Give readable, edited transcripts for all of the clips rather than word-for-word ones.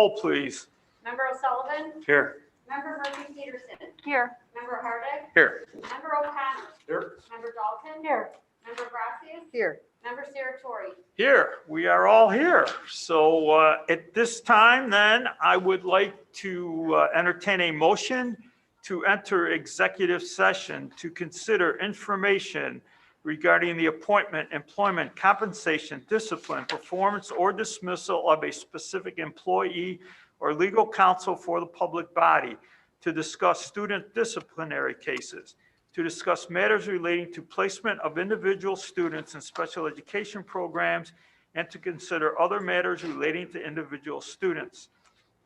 Roll, please. Member O'Sullivan? Here. Member Murphy-Peterson? Here. Member Hardick? Here. Member O'Connor? Here. Member Dalton? Here. Member Gracias? Here. Member Saratori? Here. We are all here. So at this time, then, I would like to entertain a motion to enter executive session to consider information regarding the appointment, employment, compensation, discipline, performance, or dismissal of a specific employee or legal counsel for the public body, to discuss student disciplinary cases, to discuss matters relating to placement of individual students in special education programs, and to consider other matters relating to individual students,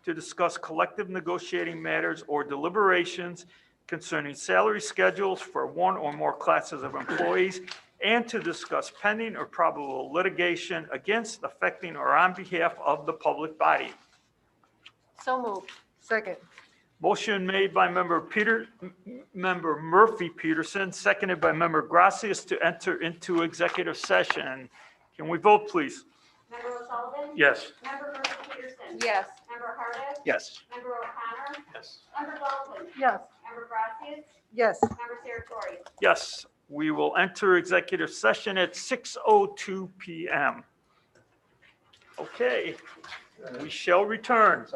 to discuss collective negotiating matters or deliberations concerning salary schedules for one or more classes of employees, and to discuss pending or probable litigation against, affecting, or on behalf of the public body. So moved. Second. Motion made by Member Murphy-Peterson, seconded by Member Gracias to enter into executive session. Can we vote, please? Member O'Sullivan? Yes. Member Murphy-Peterson? Yes. Member Hardick? Yes. Member O'Connor? Yes. Member Dalton? Yes. Member Gracias? Yes. Member Saratori? Yes. We will enter executive session at 6:02 p.m. Okay. We shall return.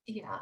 Yeah.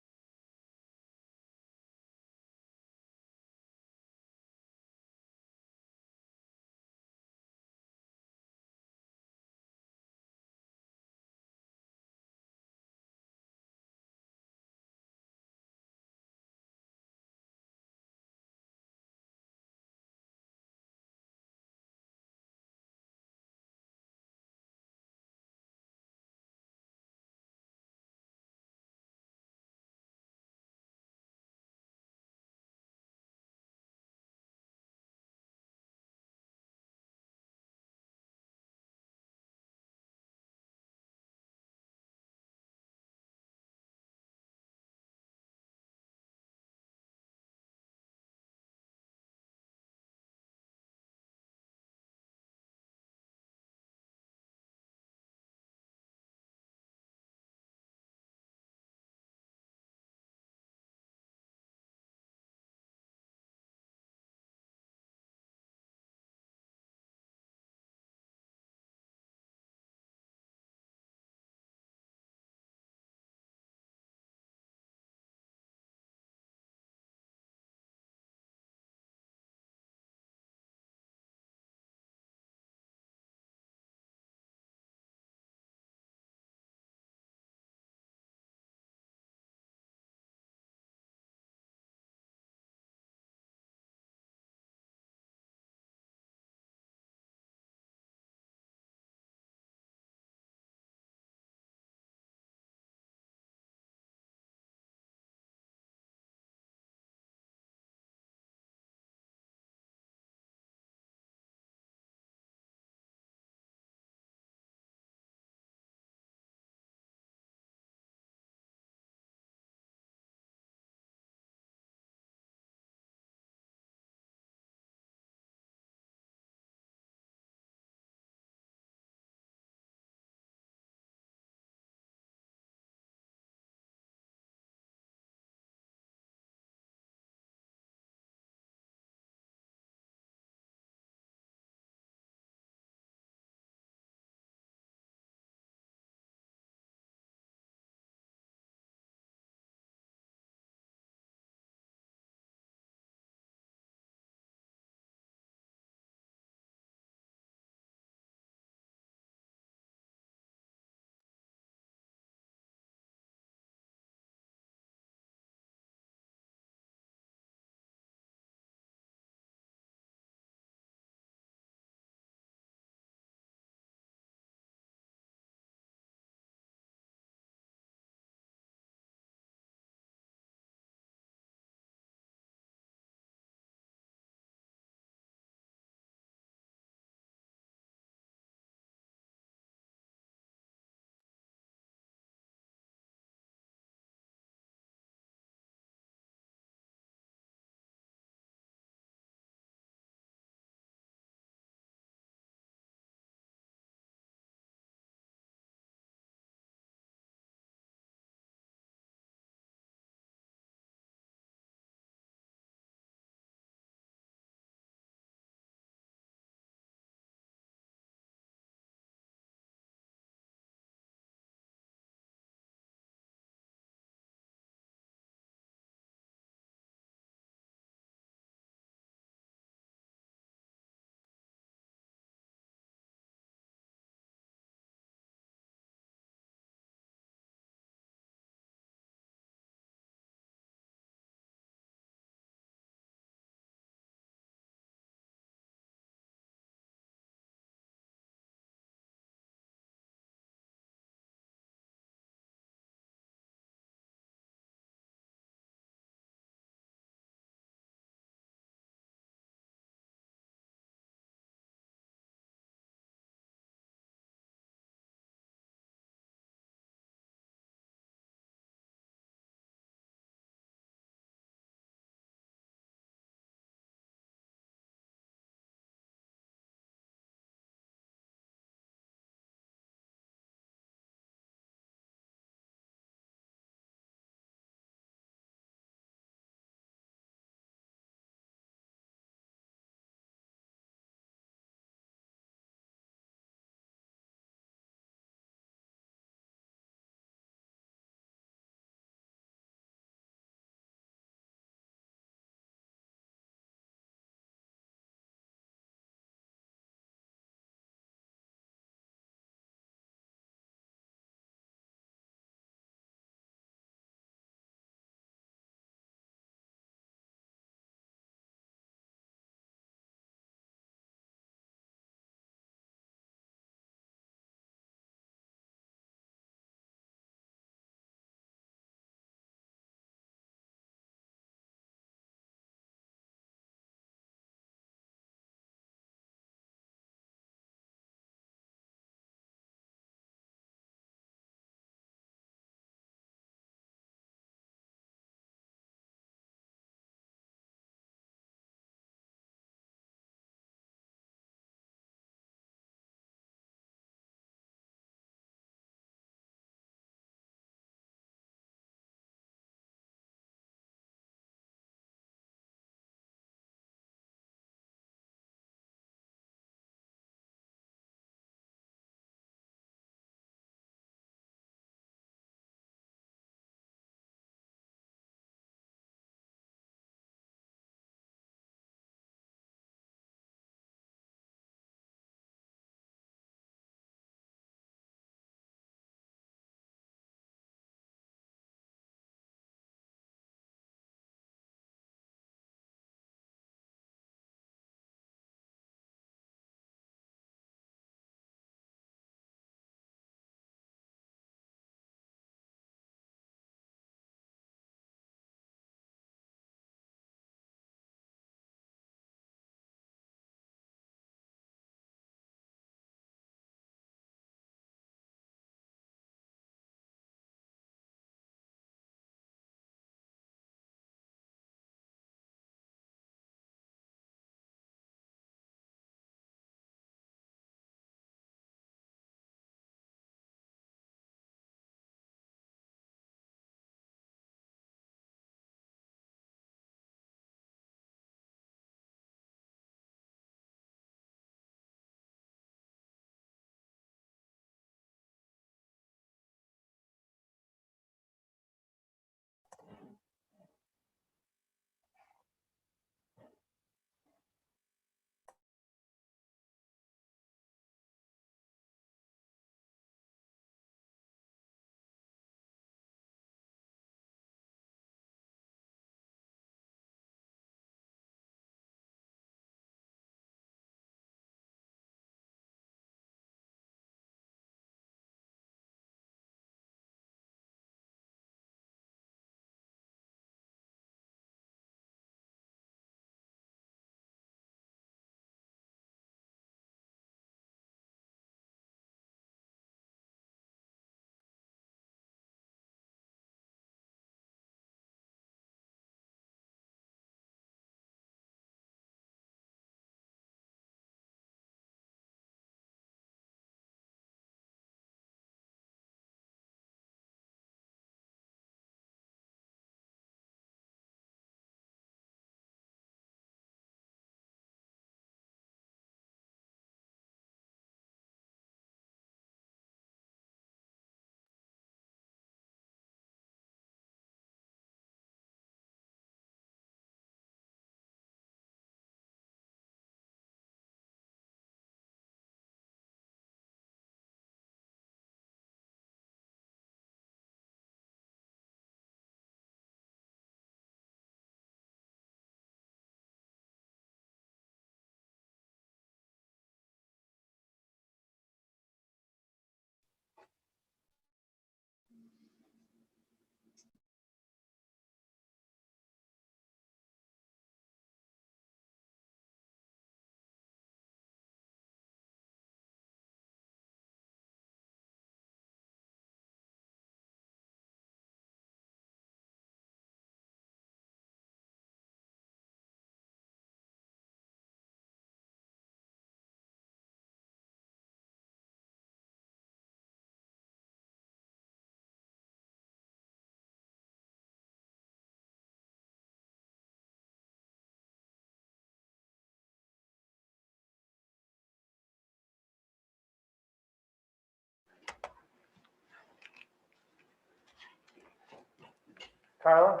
Carla?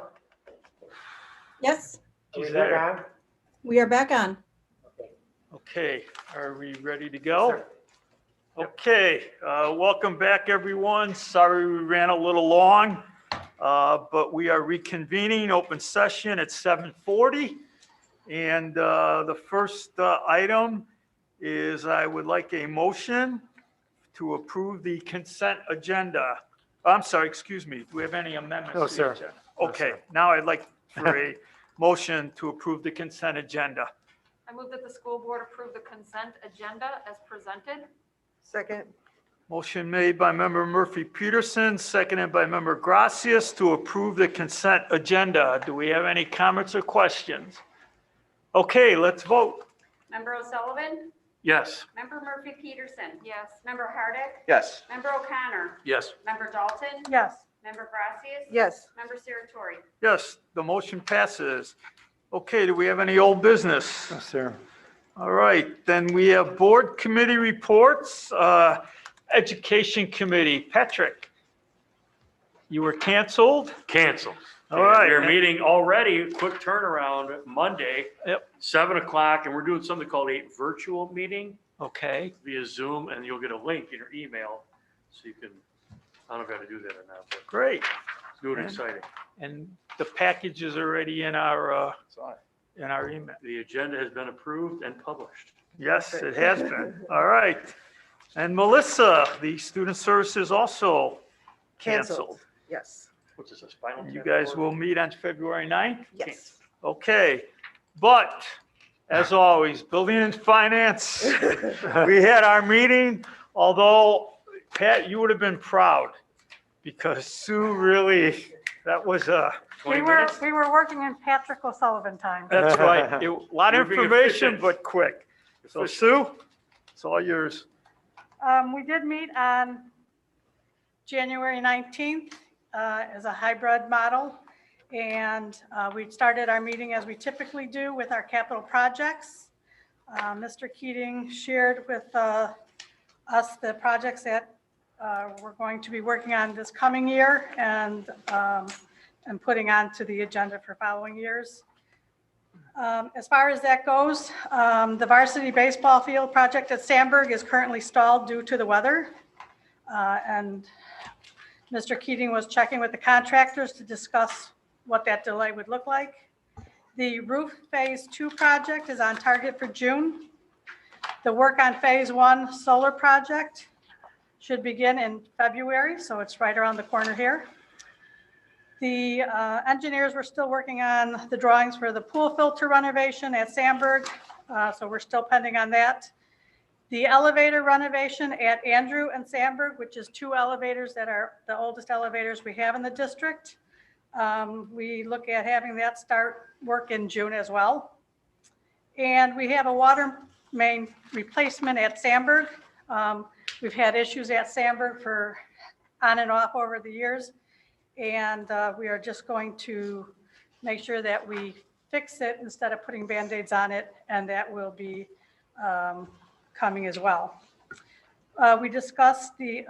Yes, Are we She's back there. on? we are back on. Okay, are we ready to go? Sir. Okay, welcome back, everyone. Sorry we ran a little long, but we are reconvening open session at 7:40. And the first item is I would like a motion to approve the consent agenda. I'm sorry, excuse me. Do we have any amendments? No, to the sir. agenda? No, Okay, sir. now I'd like for a motion to approve the consent agenda. I move that the school board approve the consent agenda as presented. Second. Motion made by member Murphy Peterson, seconded by member Gracias to approve the consent agenda. Do we have any comments or questions? Okay, let's vote. Member O'Sullivan? Yes. Member Murphy Peterson? Yes. Member Hardick? Yes. Member O'Connor? Yes. Member Dalton? Yes. Member Gracias? Yes. Member Siratori? Yes, the motion passes. Okay, do we have any old business? Yes, sir. All right, then we have board committee reports. Education committee, Patrick, you were canceled? Canceled. All right. We're meeting already, quick turnaround, Monday. Yep. 7 o'clock, and we're doing something called a virtual meeting Okay, via Zoom, and you'll get a link in your email. So you can, I don't know if I have to do that or not, but great. it's new and exciting. And the package is already in our email. The agenda has been approved and published. Yes, it has been. All right. And Melissa, the student services also canceled. Yes. What's this, a spinal You tap guys cord? will meet on February 9th? Yes. Okay, but as always, building and finance, we had our meeting, although Pat, you would have been proud because Sue really, that was 20 We were, minutes? we were working in Patrick O'Sullivan time. that's right. A lot of You're being information, efficient. but quick. So Sue, it's all yours. We did meet on January 19th as a hybrid model. And we started our meeting as we typically do with our capital projects. Mr. Keating shared with us the projects that we're going to be working on this coming year and putting onto the agenda for following years. As far as that goes, the varsity baseball field project at Sandburg is currently stalled due to the weather. And Mr. Keating was checking with the contractors to discuss what that delay would look like. The roof phase 2 project is on target for June. The work on phase 1 solar project should begin in February, so it's right around the corner here. The engineers were still working on the drawings for the pool filter renovation at Sandburg, so we're still pending on that. The elevator renovation at Andrew and Sandburg, which is 2 elevators that are the oldest elevators we have in the district. We look at having that start work in June as well. And we have a water main replacement at Sandburg. We've had issues at Sandburg for on and off over the years. And we are just going to make sure that we fix it instead of putting Band-Aids on it, and that will be coming as well. We discussed the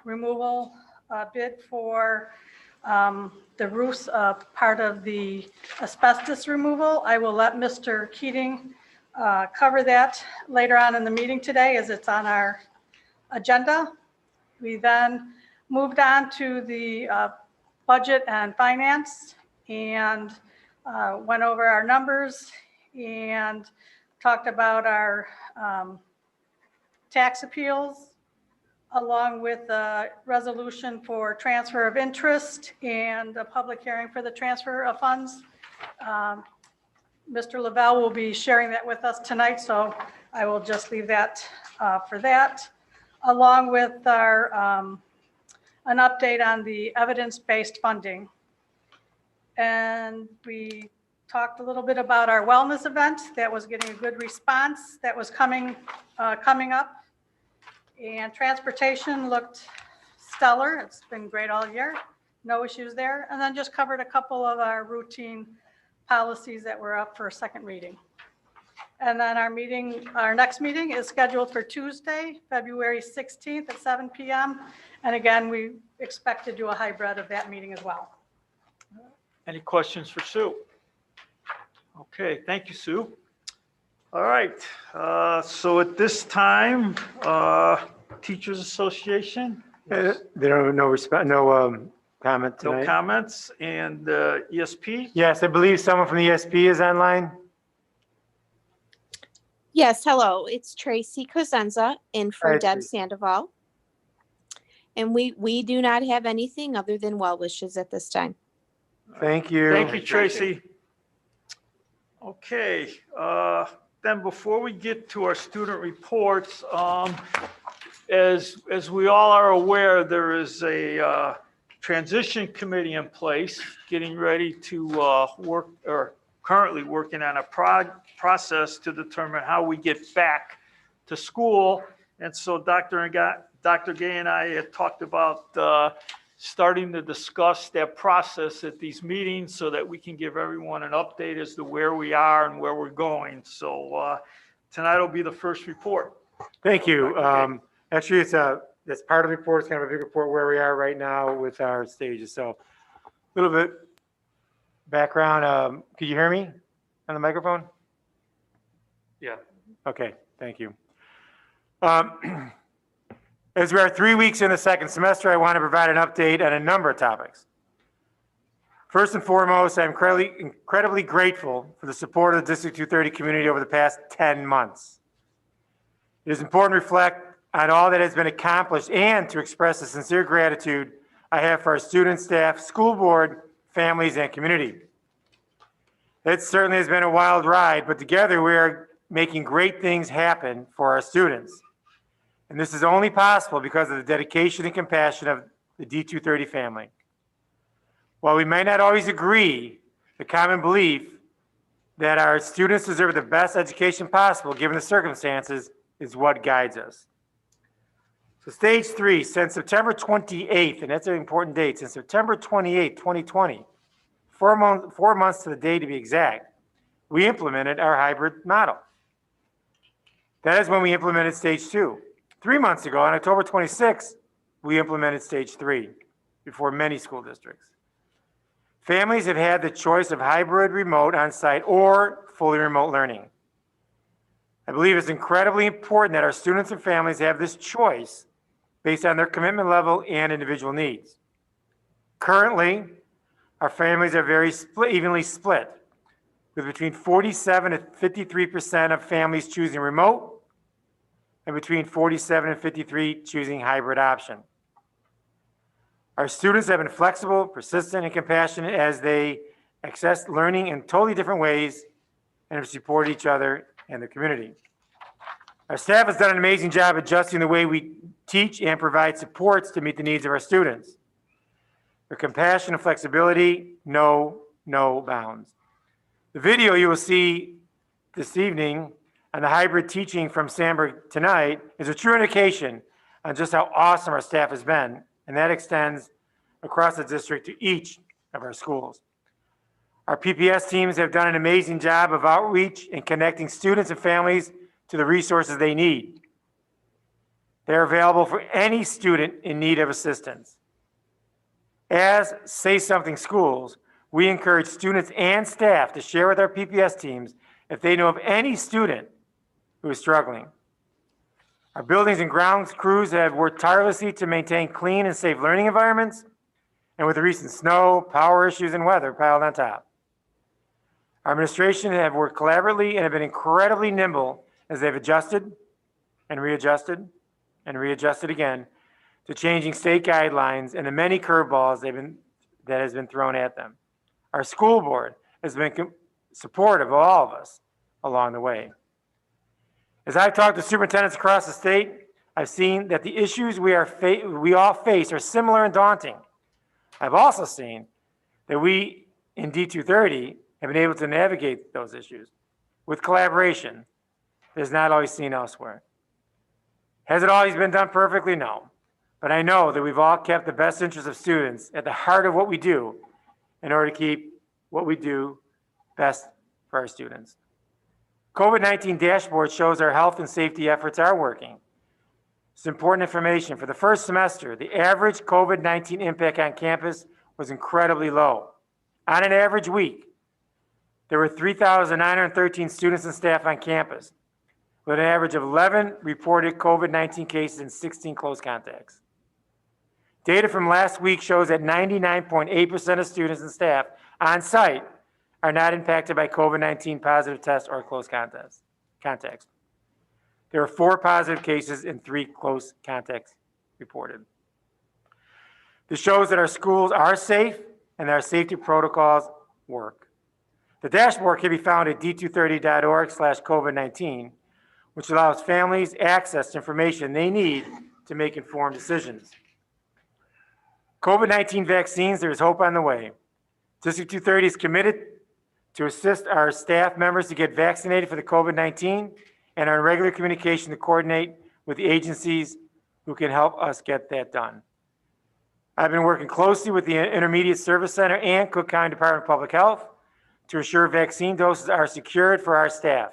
removal bid for the roofs, part of the asbestos removal. I will let Mr. Keating cover that later on in the meeting today as it's on our agenda. We then moved on to the budget and finance and went over our numbers and talked about our tax appeals, along with a resolution for transfer of interest and a public hearing for the transfer of funds. Mr. Lavelle will be sharing that with us tonight, so I will just leave that for that, along with our an update on the evidence-based funding. And we talked a little bit about our wellness event that was getting a good response that was coming up. And transportation looked stellar. It's been great all year. No issues there. And then just covered a couple of our routine policies that were up for a second reading. And then our next meeting is scheduled for Tuesday, February 16th at 7 p.m. And again, we expect to do a hybrid of that meeting as well. Any questions for Sue? Okay, thank you, Sue. All right, so at this time, Teachers Association? There are no comment No tonight. comments, and ESP? Yes, I believe someone from the ESP is online. Yes, hello, it's Tracy Cosenza in for Hi, Deb Tracy. Sandoval. And we do not have anything other than well wishes at this time. Thank you. Thank you, Tracy. Okay, then before we get to our student reports, as we all are aware, there is a transition committee in place getting ready to work, or currently working on a process to determine how we get back to school. And so Dr. Gay and I had talked about starting to discuss that process at these meetings so that we can give everyone an update as to where we are and where we're going. So tonight will be the first report. Thank you. Actually, that's part of the report. It's kind of a big report where we are right now with our stages. So a little bit background. Can you hear me on the microphone? Yeah. Okay, thank you. As we are 3 weeks in the second semester, I want to provide an update on a number of topics. First and foremost, I'm incredibly grateful for the support of the District 230 community over the past 10 months. It is important to reflect on all that has been accomplished and to express the sincere gratitude I have for our students, staff, school board, families, and community. It certainly has been a wild ride, but together we are making great things happen for our students. And this is only possible because of the dedication and compassion of the D230 family. While we may not always agree, the common belief that our students deserve the best education possible given the circumstances is what guides us. So stage 3, since September 28th, and that's an important date, since September 28th, 2020, 4 months to the day to be exact, we implemented our hybrid model. That is when we implemented stage 2. 3 months ago, on October 26th, we implemented stage 3 before many school districts. Families have had the choice of hybrid, remote, on-site, or fully remote learning. I believe it's incredibly important that our students and families have this choice based on their commitment level and individual needs. Currently, our families are very evenly split, with between 47 and 53% of families choosing remote, and between 47 and 53 choosing hybrid option. Our students have been flexible, persistent, and compassionate as they access learning in totally different ways and have supported each other and the community. Our staff has done an amazing job adjusting the way we teach and provide supports to meet the needs of our students. Their compassion and flexibility know no bounds. The video you will see this evening on the hybrid teaching from Sandberg tonight is a true indication on just how awesome our staff has been, and that extends across the district to each of our schools. Our PPS teams have done an amazing job of outreach and connecting students and families to the resources they need. They're available for any student in need of assistance. As Say Something Schools, we encourage students and staff to share with our PPS teams if they know of any student who is struggling. Our buildings and grounds crews have worked tirelessly to maintain clean and safe learning environments, and with the recent snow, power issues, and weather piled on top. Our administration have worked collaboratively and have been incredibly nimble as they've adjusted and readjusted and readjusted again to changing state guidelines and the many curveballs that has been thrown at them. Our school board has been supportive of all of us along the way. As I've talked to superintendents across the state, I've seen that the issues we all face are similar and daunting. I've also seen that we in D230 have been able to navigate those issues with collaboration that is not always seen elsewhere. Has it always been done perfectly? No. But I know that we've all kept the best interests of students at the heart of what we do in order to keep what we do best for our students. COVID-19 dashboard shows our health and safety efforts are working. It's important information. For the first semester, the average COVID-19 impact on campus was incredibly low. On an average week, there were 3,913 students and staff on campus, with an average of 11 reported COVID-19 cases and 16 close contacts. Data from last week shows that 99.8% of students and staff on site are not impacted by COVID-19 positive tests or close contacts. There are 4 positive cases and 3 close contacts reported. This shows that our schools are safe and that our safety protocols work. The dashboard can be found at d230.org/COVID-19, which allows families access to information they need to make informed decisions. COVID-19 vaccines, there is hope on the way. District 230 is committed to assist our staff members to get vaccinated for the COVID-19 and are in regular communication to coordinate with the agencies who can help us get that done. I've been working closely with the Intermediate Service Center and Cook County Department of Public Health to ensure vaccine doses are secured for our staff.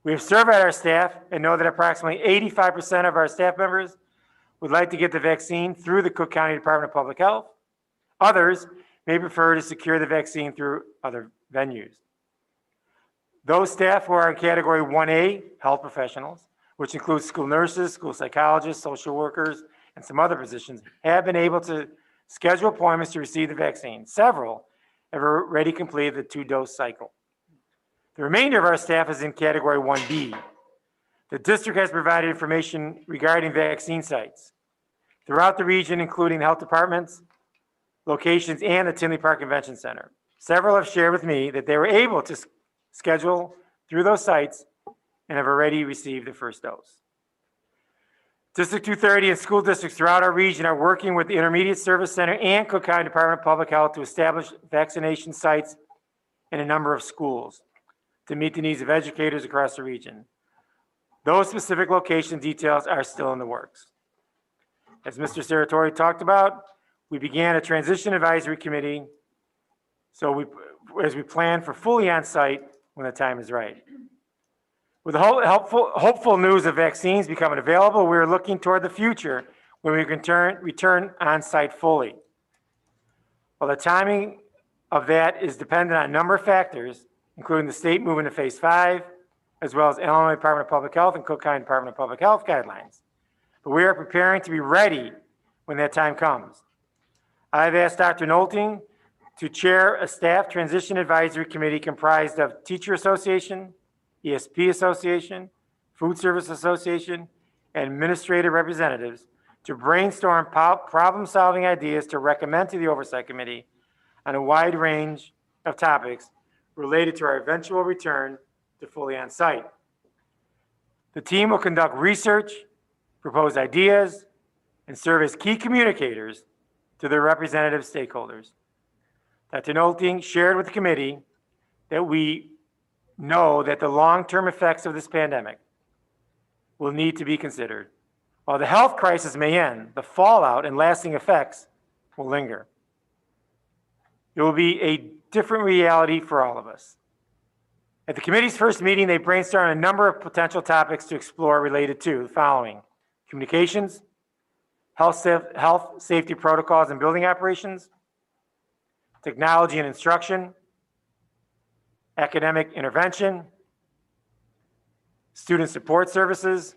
We have surveyed our staff and know that approximately 85% of our staff members would like to get the vaccine through the Cook County Department of Public Health. Others may prefer to secure the vaccine through other venues. Those staff who are in Category 1A, health professionals, which includes school nurses, school psychologists, social workers, and some other positions, have been able to schedule appointments to receive the vaccine. Several have already completed the 2-dose cycle. The remainder of our staff is in Category 1B. The district has provided information regarding vaccine sites throughout the region, including the health departments, locations, and the Tinley Park Convention Center. Several have shared with me that they were able to schedule through those sites and have already received the first dose. District 230 and school districts throughout our region are working with the Intermediate Service Center and Cook County Department of Public Health to establish vaccination sites in a number of schools to meet the needs of educators across the region. Those specific location details are still in the works. As Mr. Saratori talked about, we began a transition advisory committee as we plan for fully on-site when the time is right. With the hopeful news of vaccines becoming available, we are looking toward the future when we can return on-site fully. While the timing of that is dependent on a number of factors, including the state moving to Phase 5, as well as Illinois Department of Public Health and Cook County Department of Public Health guidelines. But we are preparing to be ready when that time comes. I've asked Dr. Nolting to chair a staff transition advisory committee comprised of Teacher Association, ESP Association, Food Service Association, and administrative representatives to brainstorm problem-solving ideas to recommend to the Oversight Committee on a wide range of topics related to our eventual return to fully on-site. The team will conduct research, propose ideas, and serve as key communicators to their representative stakeholders. Dr. Nolting shared with the committee that we know that the long-term effects of this pandemic will need to be considered. While the health crisis may end, the fallout and lasting effects will linger. It will be a different reality for all of us. At the committee's first meeting, they brainstormed a number of potential topics to explore related to the following: communications, health safety protocols and building operations, technology and instruction, academic intervention, student support services,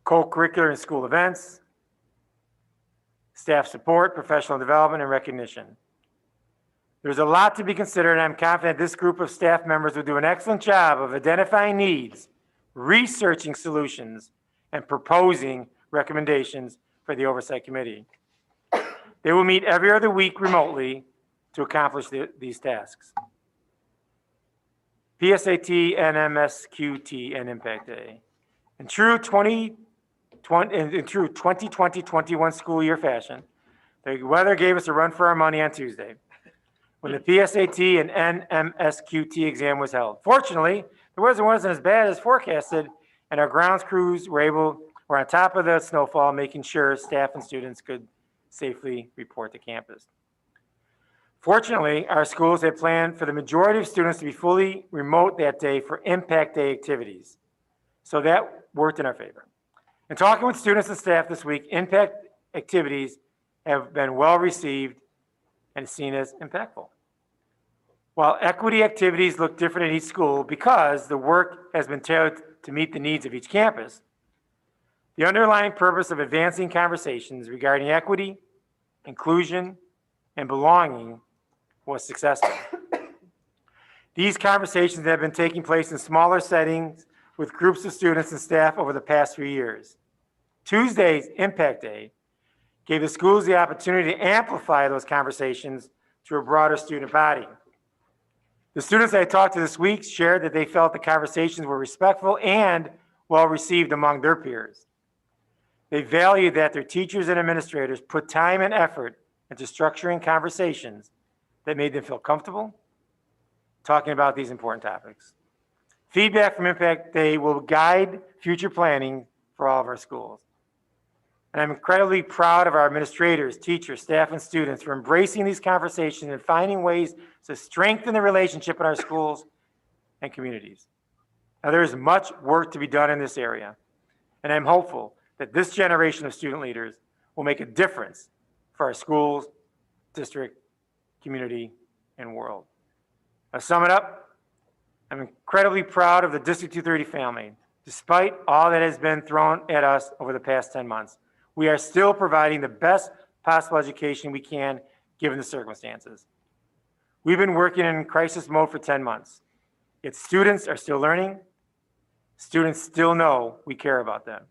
co-curricular and school events, staff support, professional development, and recognition. There's a lot to be considered, and I'm confident this group of staff members will do an excellent job of identifying needs, researching solutions, and proposing recommendations for the Oversight Committee. They will meet every other week remotely to accomplish these tasks. PSAT, NMSQT, and Impact Day. In true 2020-21 school year fashion, the weather gave us a run for our money on Tuesday when the PSAT and NMSQT exam was held. Fortunately, the weather wasn't as bad as forecasted, and our grounds crews were on top of the snowfall, making sure staff and students could safely report to campus. Fortunately, our schools had planned for the majority of students to be fully remote that day for Impact Day activities. So that worked in our favor. In talking with students and staff this week, Impact activities have been well received and is seen as impactful. While equity activities look different at each school because the work has been tailored to meet the needs of each campus, the underlying purpose of advancing conversations regarding equity, inclusion, and belonging was successful. These conversations have been taking place in smaller settings with groups of students and staff over the past few years. Tuesday's Impact Day gave the schools the opportunity to amplify those conversations to a broader student body. The students I talked to this week shared that they felt the conversations were respectful and well received among their peers. They valued that their teachers and administrators put time and effort into structuring conversations that made them feel comfortable talking about these important topics. Feedback from Impact Day will guide future planning for all of our schools. And I'm incredibly proud of our administrators, teachers, staff, and students for embracing these conversations and finding ways to strengthen the relationship in our schools and communities. Now, there is much work to be done in this area, and I'm hopeful that this generation of student leaders will make a difference for our schools, district, community, and world. To sum it up, I'm incredibly proud of the District 230 family. Despite all that has been thrown at us over the past 10 months, we are still providing the best possible education we can given the circumstances. We've been working in crisis mode for 10 months, yet students are still learning. Students still know we care about them.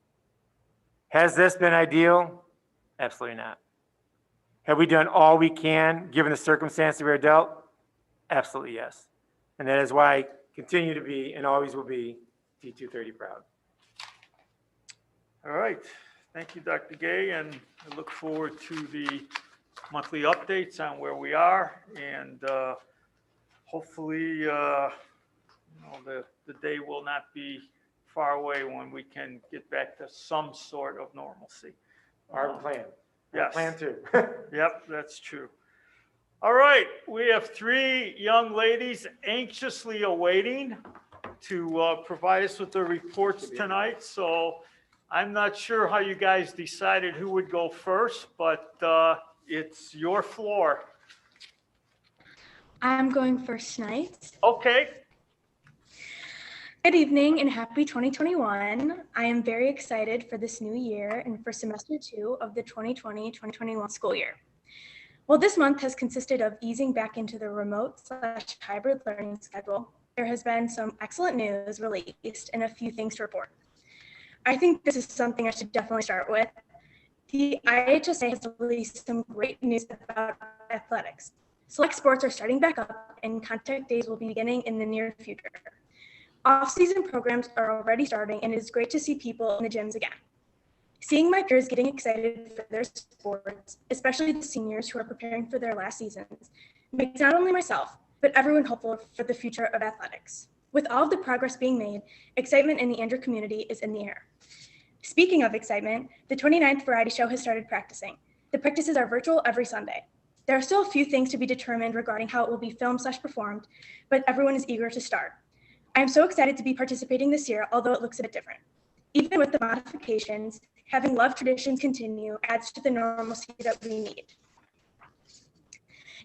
Has this been ideal? Absolutely not. Have we done all we can given the circumstances we are dealt? Absolutely yes. And that is why I continue to be and always will be D230 proud. All right. Thank you, Dr. Gay, and I look forward to the monthly updates on where we are, and hopefully, the day will not be far away when we can get back to some sort of normalcy. Our plan. Yes. Plan two. Yep, that's true. All right, we have three young ladies anxiously awaiting to provide us with their reports tonight. So I'm not sure how you guys decided who would go first, but it's your floor. I'm going first tonight. Okay. Good evening and happy 2021. I am very excited for this new year and for semester 2 of the 2020-2021 school year. Well, this month has consisted of easing back into the remote/hybrid learning schedule. There has been some excellent news released and a few things to report. I think this is something I should definitely start with. The IHSA has released some great news about athletics. Select sports are starting back up and contact days will be beginning in the near future. Off-season programs are already starting and it is great to see people in the gyms again. Seeing my peers getting excited for their sports, especially the seniors who are preparing for their last seasons, makes not only myself, but everyone hopeful for the future of athletics. With all of the progress being made, excitement in the Andrew community is in the air. Speaking of excitement, the 29th Variety Show has started practicing. The practices are virtual every Sunday. There are still a few things to be determined regarding how it will be filmed/performed, but everyone is eager to start. I am so excited to be participating this year, although it looks a bit different. Even with the modifications, having love traditions continue adds to the normalcy that we need.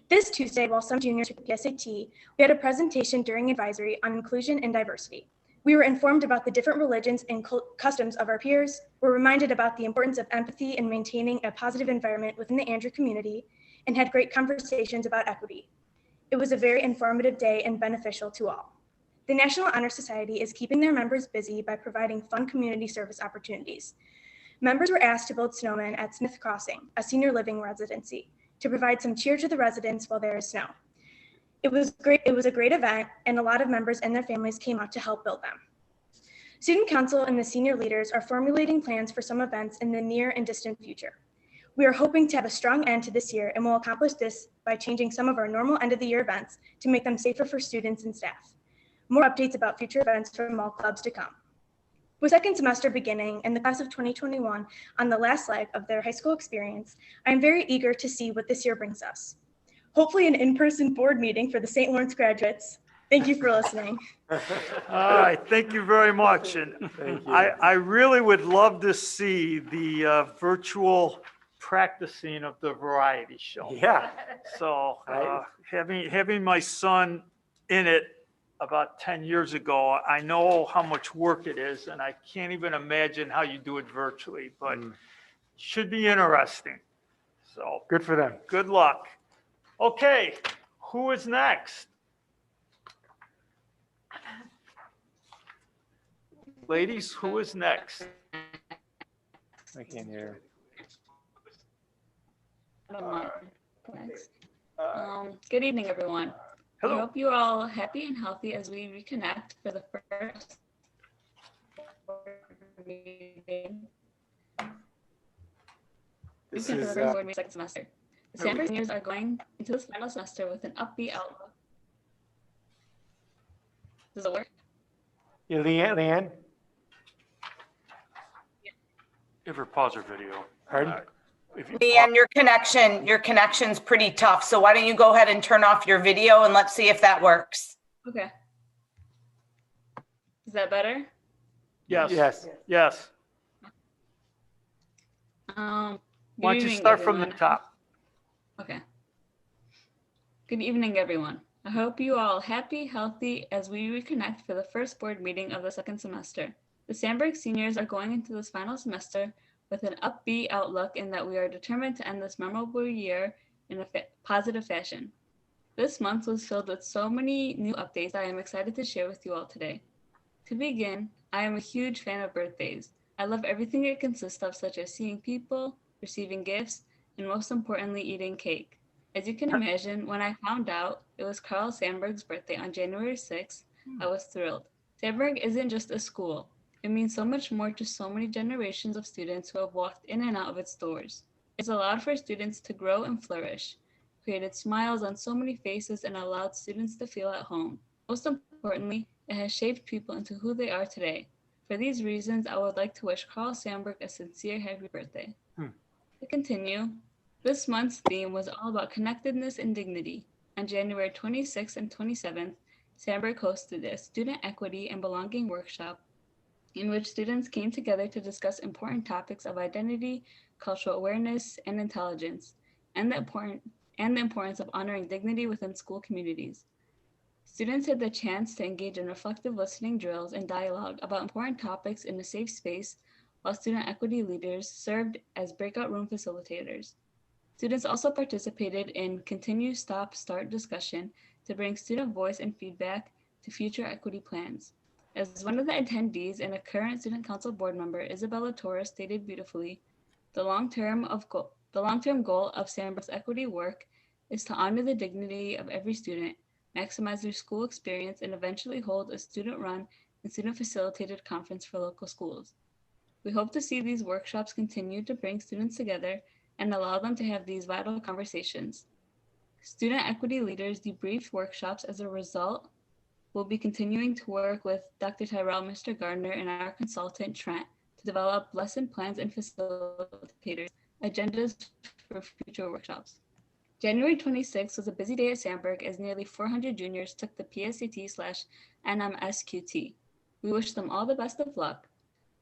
This Tuesday, while some juniors took the SAT, we had a presentation during advisory on inclusion and diversity. We were informed about the different religions and customs of our peers, were reminded about the importance of empathy and maintaining a positive environment within the Andrew community, and had great conversations about equity. It was a very informative day and beneficial to all. The National Honor Society is keeping their members busy by providing fun community service opportunities. Members were asked to build snowmen at Smith Crossing, a senior living residency, to provide some cheer to the residents while there is snow. It was a great event, and a lot of members and their families came out to help build them. Student Council and the senior leaders are formulating plans for some events in the near and distant future. We are hoping to have a strong end to this year and will accomplish this by changing some of our normal end of the year events to make them safer for students and staff. More updates about future events from all clubs to come. With second semester beginning and the class of 2021 on the last leg of their high school experience, I am very eager to see what this year brings us. Hopefully an in-person board meeting for the St. Lawrence graduates. Thank you for listening. All right, thank you very much. And I really would love to see the virtual practicing of the variety show. Yeah. So Right. having my son in it about 10 years ago, I know how much work it is, and I can't even imagine how you do it virtually, but should be interesting. So Good for them. good luck. Okay, who is next? Ladies, who is next? I can't hear. Good evening, everyone. I Hello. hope you are all happy and healthy as we reconnect for the first meeting. This For the is, first board meeting second semester. The Stanford seniors are going into this final semester with an upbeat outlook. Does it work? yeah, Leanne? Ever pause your video? Pardon? If you Leanne, your connection's pretty tough. So why don't you go ahead and turn off your video and let's see if that works. Okay. Is that better? Yes. Yes. Yes. Good Why don't you evening, start from the everyone. top? Okay. Good evening, everyone. I hope you are all happy, healthy as we reconnect for the first board meeting of the second semester. The Sandberg seniors are going into this final semester with an upbeat outlook in that we are determined to end this memorable year in a positive fashion. This month was filled with so many new updates that I am excited to share with you all today. To begin, I am a huge fan of birthdays. I love everything it consists of, such as seeing people, receiving gifts, and most importantly, eating cake. As you can imagine, when I found out it was Carl Sandberg's birthday on January 6th, I was thrilled. Sandberg isn't just a school. It means so much more to so many generations of students who have walked in and out of its doors. It's allowed for students to grow and flourish, created smiles on so many faces, and allowed students to feel at home. Most importantly, it has shaped people into who they are today. For these reasons, I would like to wish Carl Sandberg a sincere happy birthday. To continue, this month's theme was all about connectedness and dignity. On January 26th and 27th, Sandberg hosted a student equity and belonging workshop in which students came together to discuss important topics of identity, cultural awareness, and intelligence, and the importance of honoring dignity within school communities. Students had the chance to engage in reflective listening drills and dialogue about important topics in a safe space, while student equity leaders served as breakout room facilitators. Students also participated in continue, stop, start discussion to bring student voice and feedback to future equity plans. As one of the attendees and a current student council board member, Isabella Torres stated beautifully, the long-term goal of Sandberg's equity work is to honor the dignity of every student, maximize their school experience, and eventually hold a student-run and student-facilitated conference for local schools. We hope to see these workshops continue to bring students together and allow them to have these vital conversations. Student equity leaders debriefed workshops. As a result, we'll be continuing to work with Dr. Tyrell, Mr. Gardner, and our consultant, Trent, to develop lesson plans and facilitators, agendas for future workshops. January 26th was a busy day at Sandberg as nearly 400 juniors took the PSAT/NMSQT. We wish them all the best of luck.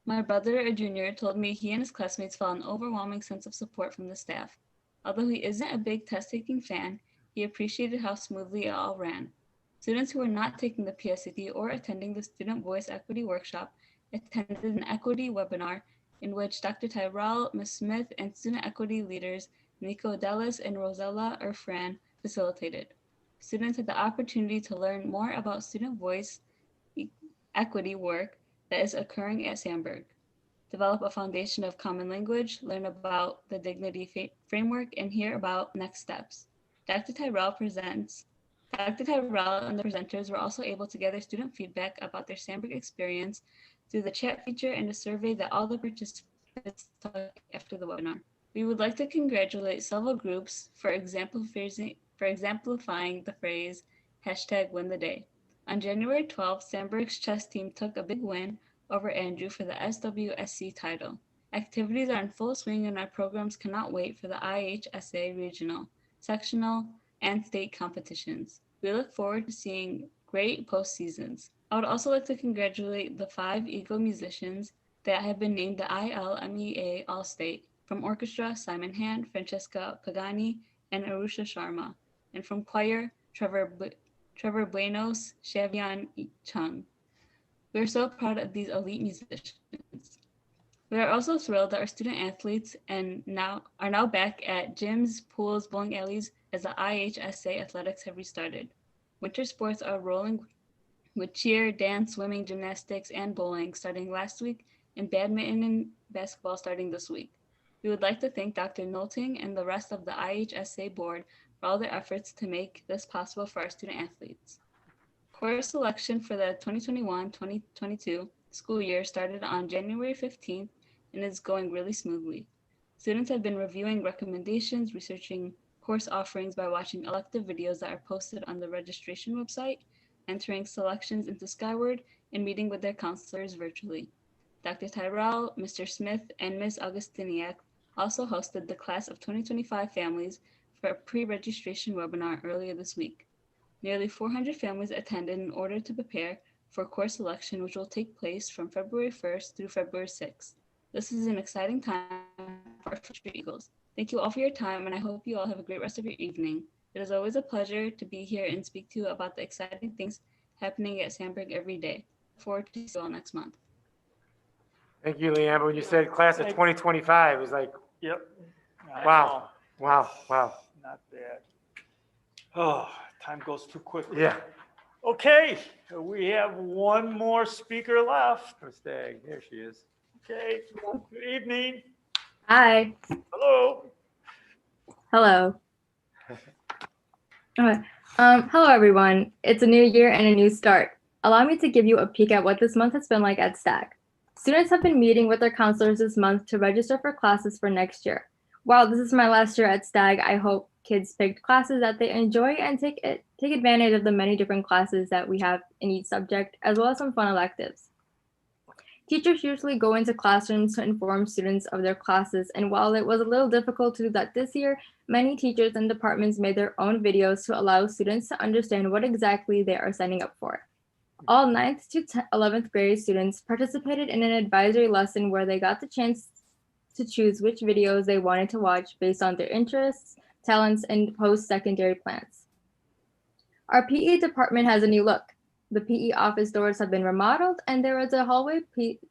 My brother, a junior, told me he and his classmates felt an overwhelming sense of support from the staff. Although he isn't a big test-taking fan, he appreciated how smoothly it all ran. Students who were not taking the PSAT or attending the Student Voice Equity Workshop attended an equity webinar in which Dr. Tyrell, Ms. Smith, and student equity leaders Nico Dellis and Rosella Erfran facilitated. Students had the opportunity to learn more about student voice equity work that is occurring at Sandberg, develop a foundation of common language, learn about the dignity framework, and hear about next steps. Dr. Tyrell and the presenters were also able to gather student feedback about their Sandberg experience through the chat feature and a survey that all the participants took after the webinar. We would like to congratulate several groups for exemplifying the phrase #WinTheDay. On January 12th, Sandberg's chess team took a big win over Andrew for the SWSC title. Activities are in full swing and our programs cannot wait for the IHSA regional, sectional, and state competitions. We look forward to seeing great postseasons. I would also like to congratulate the 5 Eagle musicians that have been named the ILMEA All-State. From orchestra, Simon Hand, Francesca Pagani, and Arusha Sharma. And from choir, Trevor Buenos, Shavian Chung. We are so proud of these elite musicians. We are also thrilled that our student athletes are now back at gyms, pools, bowling alleys as the IHSA athletics have restarted. Winter sports are rolling with cheer, dance, swimming, gymnastics, and bowling starting last week, and badminton and basketball starting this week. We would like to thank Dr. Nolting and the rest of the IHSA board for all their efforts to make this possible for our student athletes. Course selection for the 2021-2022 school year started on January 15th and is going really smoothly. Students have been reviewing recommendations, researching course offerings by watching elective videos that are posted on the registration website, entering selections into Skyward, and meeting with their counselors virtually. Dr. Tyrell, Mr. Smith, and Ms. Augustiniak also hosted the Class of 2025 families for a pre-registration webinar earlier this week. Nearly 400 families attended in order to prepare for course selection, which will take place from February 1st through February 6th. This is an exciting time for our future Eagles. Thank you all for your time, and I hope you all have a great rest of your evening. It is always a pleasure to be here and speak to you about the exciting things happening at Sandburg every day. Look forward to see you all next month. Thank you, Leanne. But when you said class of 2025, it was like, Yep. I wow, wow, wow. know, not bad. Oh, time goes too quickly. Yeah. Okay, we have one more speaker left. Oh, Stag, there she is. Okay, good evening. Hi. Hello. Hello. Okay. Hello, everyone. It's a new year and a new start. Allow me to give you a peek at what this month has been like at STAG. Students have been meeting with their counselors this month to register for classes for next year. While this is my last year at STAG, I hope kids picked classes that they enjoy and take advantage of the many different classes that we have in each subject, as well as some fun electives. Teachers usually go into classrooms to inform students of their classes, and while it was a little difficult to do that this year, many teachers and departments made their own videos to allow students to understand what exactly they are signing up for. All 9th to 11th grade students participated in an advisory lesson where they got the chance to choose which videos they wanted to watch based on their interests, talents, and post-secondary plans. Our PE department has a new look. The PE office doors have been remodeled, and there is a hallway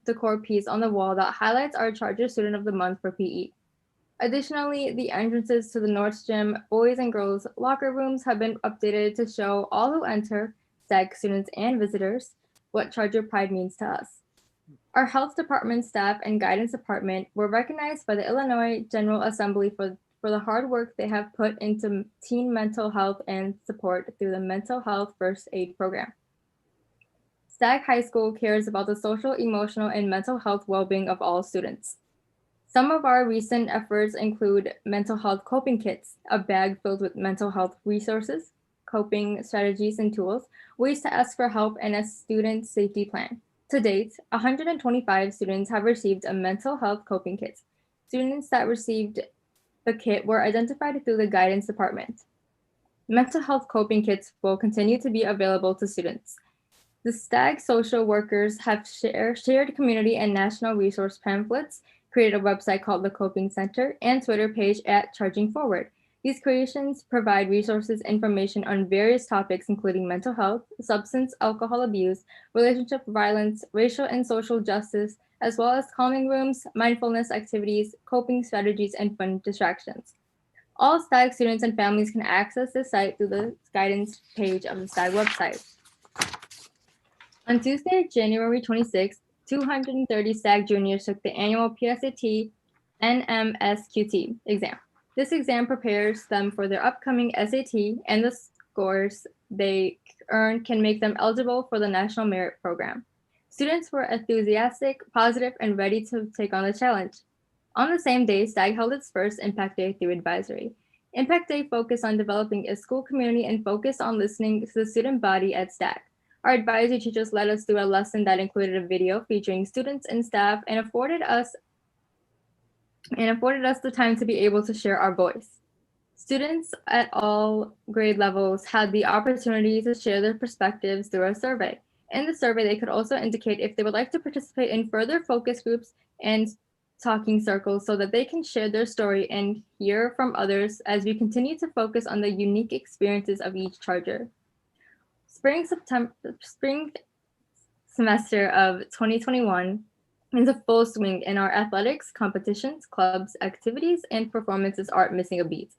decor piece on the wall that highlights our Charger Student of the Month for PE. Additionally, the entrances to the North Gym boys and girls locker rooms have been updated to show all who enter, STAG students and visitors, what Charger Pride means to us. Our health department staff and guidance department were recognized by the Illinois General Assembly for the hard work they have put into teen mental health and support through the Mental Health First Aid Program. STAG High School cares about the social, emotional, and mental health well-being of all students. Some of our recent efforts include mental health coping kits, a bag filled with mental health resources, coping strategies and tools, ways to ask for help, and a student safety plan. To date, 125 students have received a mental health coping kit. Students that received the kit were identified through the guidance department. Mental health coping kits will continue to be available to students. The STAG social workers have shared community and national resource pamphlets, created a website called the Coping Center, and Twitter page at Charging Forward. These creations provide resources, information on various topics, including mental health, substance, alcohol abuse, relationship violence, racial and social justice, as well as calming rooms, mindfulness activities, coping strategies, and fun distractions. All STAG students and families can access this site through the guidance page of the STAG website. On Tuesday, January 26th, 230 STAG juniors took the annual PSAT NMSQT exam. This exam prepares them for their upcoming SAT, and the scores they earn can make them eligible for the National Merit Program. Students were enthusiastic, positive, and ready to take on the challenge. On the same day, STAG held its first Impact Day through advisory. Impact Day focused on developing a school community and focused on listening to the student body at STAG. Our advisory teachers led us through a lesson that included a video featuring students and staff and afforded us the time to be able to share our voice. Students at all grade levels had the opportunity to share their perspectives through a survey. In the survey, they could also indicate if they would like to participate in further focus groups and talking circles so that they can share their story and hear from others as we continue to focus on the unique experiences of each Charger. Spring semester of 2021 is a full swing, and our athletics, competitions, clubs, activities, and performances aren't missing a beat.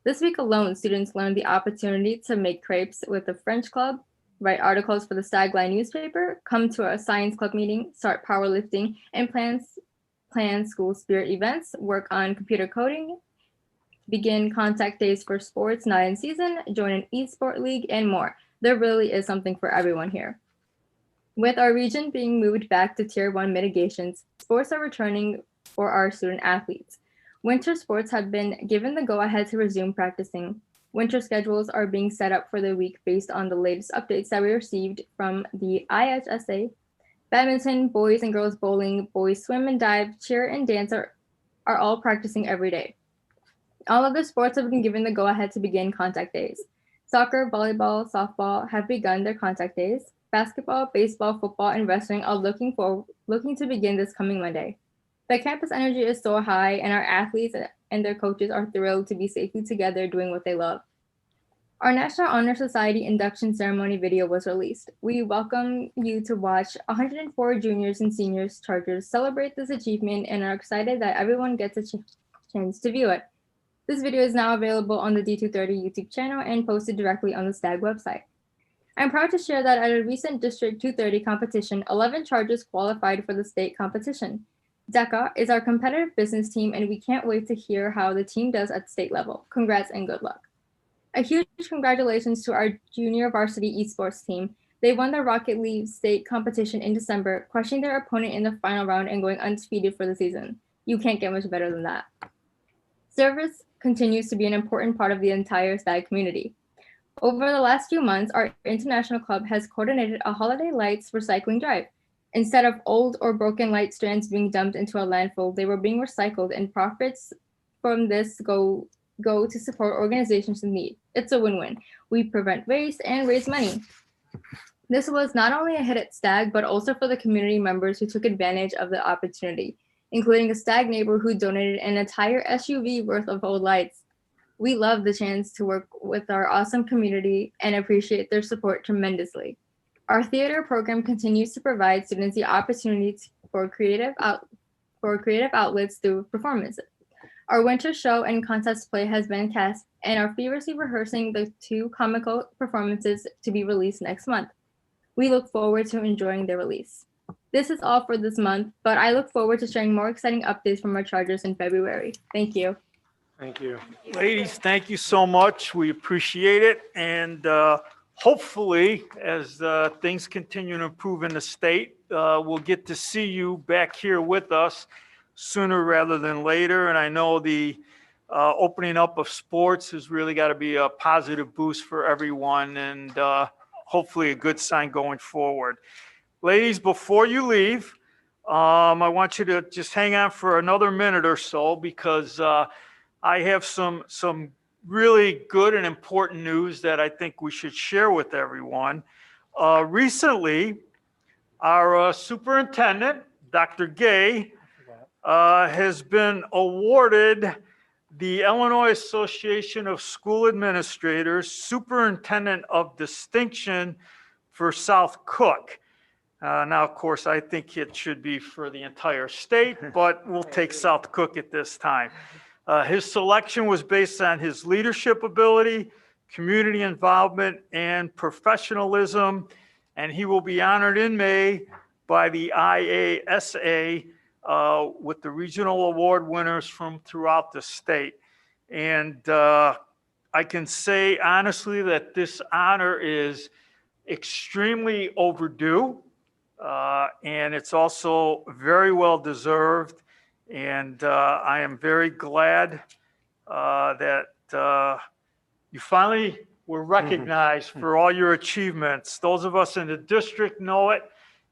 This week alone, students learned the opportunity to make crepes with the French club, write articles for the Stagline newspaper, come to a science club meeting, start powerlifting, and plan school spirit events, work on computer coding, begin contact days for sports not in season, join an e-sport league, and more. There really is something for everyone here. With our region being moved back to Tier 1 mitigations, sports are returning for our student athletes. Winter sports have been given the go-ahead to resume practicing. Winter schedules are being set up for the week based on the latest updates that we received from the IHSA. Badminton, boys and girls bowling, boys swim and dive, cheer and dance are all practicing every day. All other sports have been given the go-ahead to begin contact days. Soccer, volleyball, softball have begun their contact days. Basketball, baseball, football, and wrestling are looking to begin this coming Monday. The campus energy is so high, and our athletes and their coaches are thrilled to be safely together doing what they love. Our National Honor Society induction ceremony video was released. We welcome you to watch 104 juniors and seniors Chargers celebrate this achievement and are excited that everyone gets a chance to view it. This video is now available on the D230 YouTube channel and posted directly on the STAG website. I'm proud to share that at a recent District 230 competition, 11 Chargers qualified for the state competition. DECA is our competitive business team, and we can't wait to hear how the team does at state level. Congrats and good luck. A huge congratulations to our junior varsity esports team. They won the Rocket League state competition in December, crushing their opponent in the final round and going undefeated for the season. You can't get much better than that. Service continues to be an important part of the entire STAG community. Over the last few months, our international club has coordinated a holiday lights recycling drive. Instead of old or broken light strands being dumped into a landfill, they were being recycled, and profits from this go to support organizations in need. It's a win-win. We prevent waste and raise money. This was not only a hit at STAG, but also for the community members who took advantage of the opportunity, including a STAG neighbor who donated an entire SUV worth of old lights. We love the chance to work with our awesome community and appreciate their support tremendously. Our theater program continues to provide students the opportunity for creative outlets through performances. Our winter show and contest play has been cast and are feverishly rehearsing the 2 comical performances to be released next month. We look forward to enjoying their release. This is all for this month, but I look forward to sharing more exciting updates from our Chargers in February. Thank you. Thank you. Ladies, thank you so much. We appreciate it. And hopefully, as things continue to improve in the state, we'll get to see you back here with us sooner rather than later. And I know the opening up of sports has really got to be a positive boost for everyone, and hopefully a good sign going forward. Ladies, before you leave, I want you to just hang on for another minute or so, because I have some really good and important news that I think we should share with everyone. Recently, our superintendent, Dr. Gay, has been awarded the Illinois Association of School Administrators Superintendent of Distinction for South Cook. Now, of course, I think it should be for the entire state, but we'll take South Cook at this time. His selection was based on his leadership ability, community involvement, and professionalism, and he will be honored in May by the IASA with the regional award winners from throughout the state. And I can say honestly that this honor is extremely overdue, and it's also very well deserved. And I am very glad that you finally were recognized for all your achievements. Those of us in the district know it,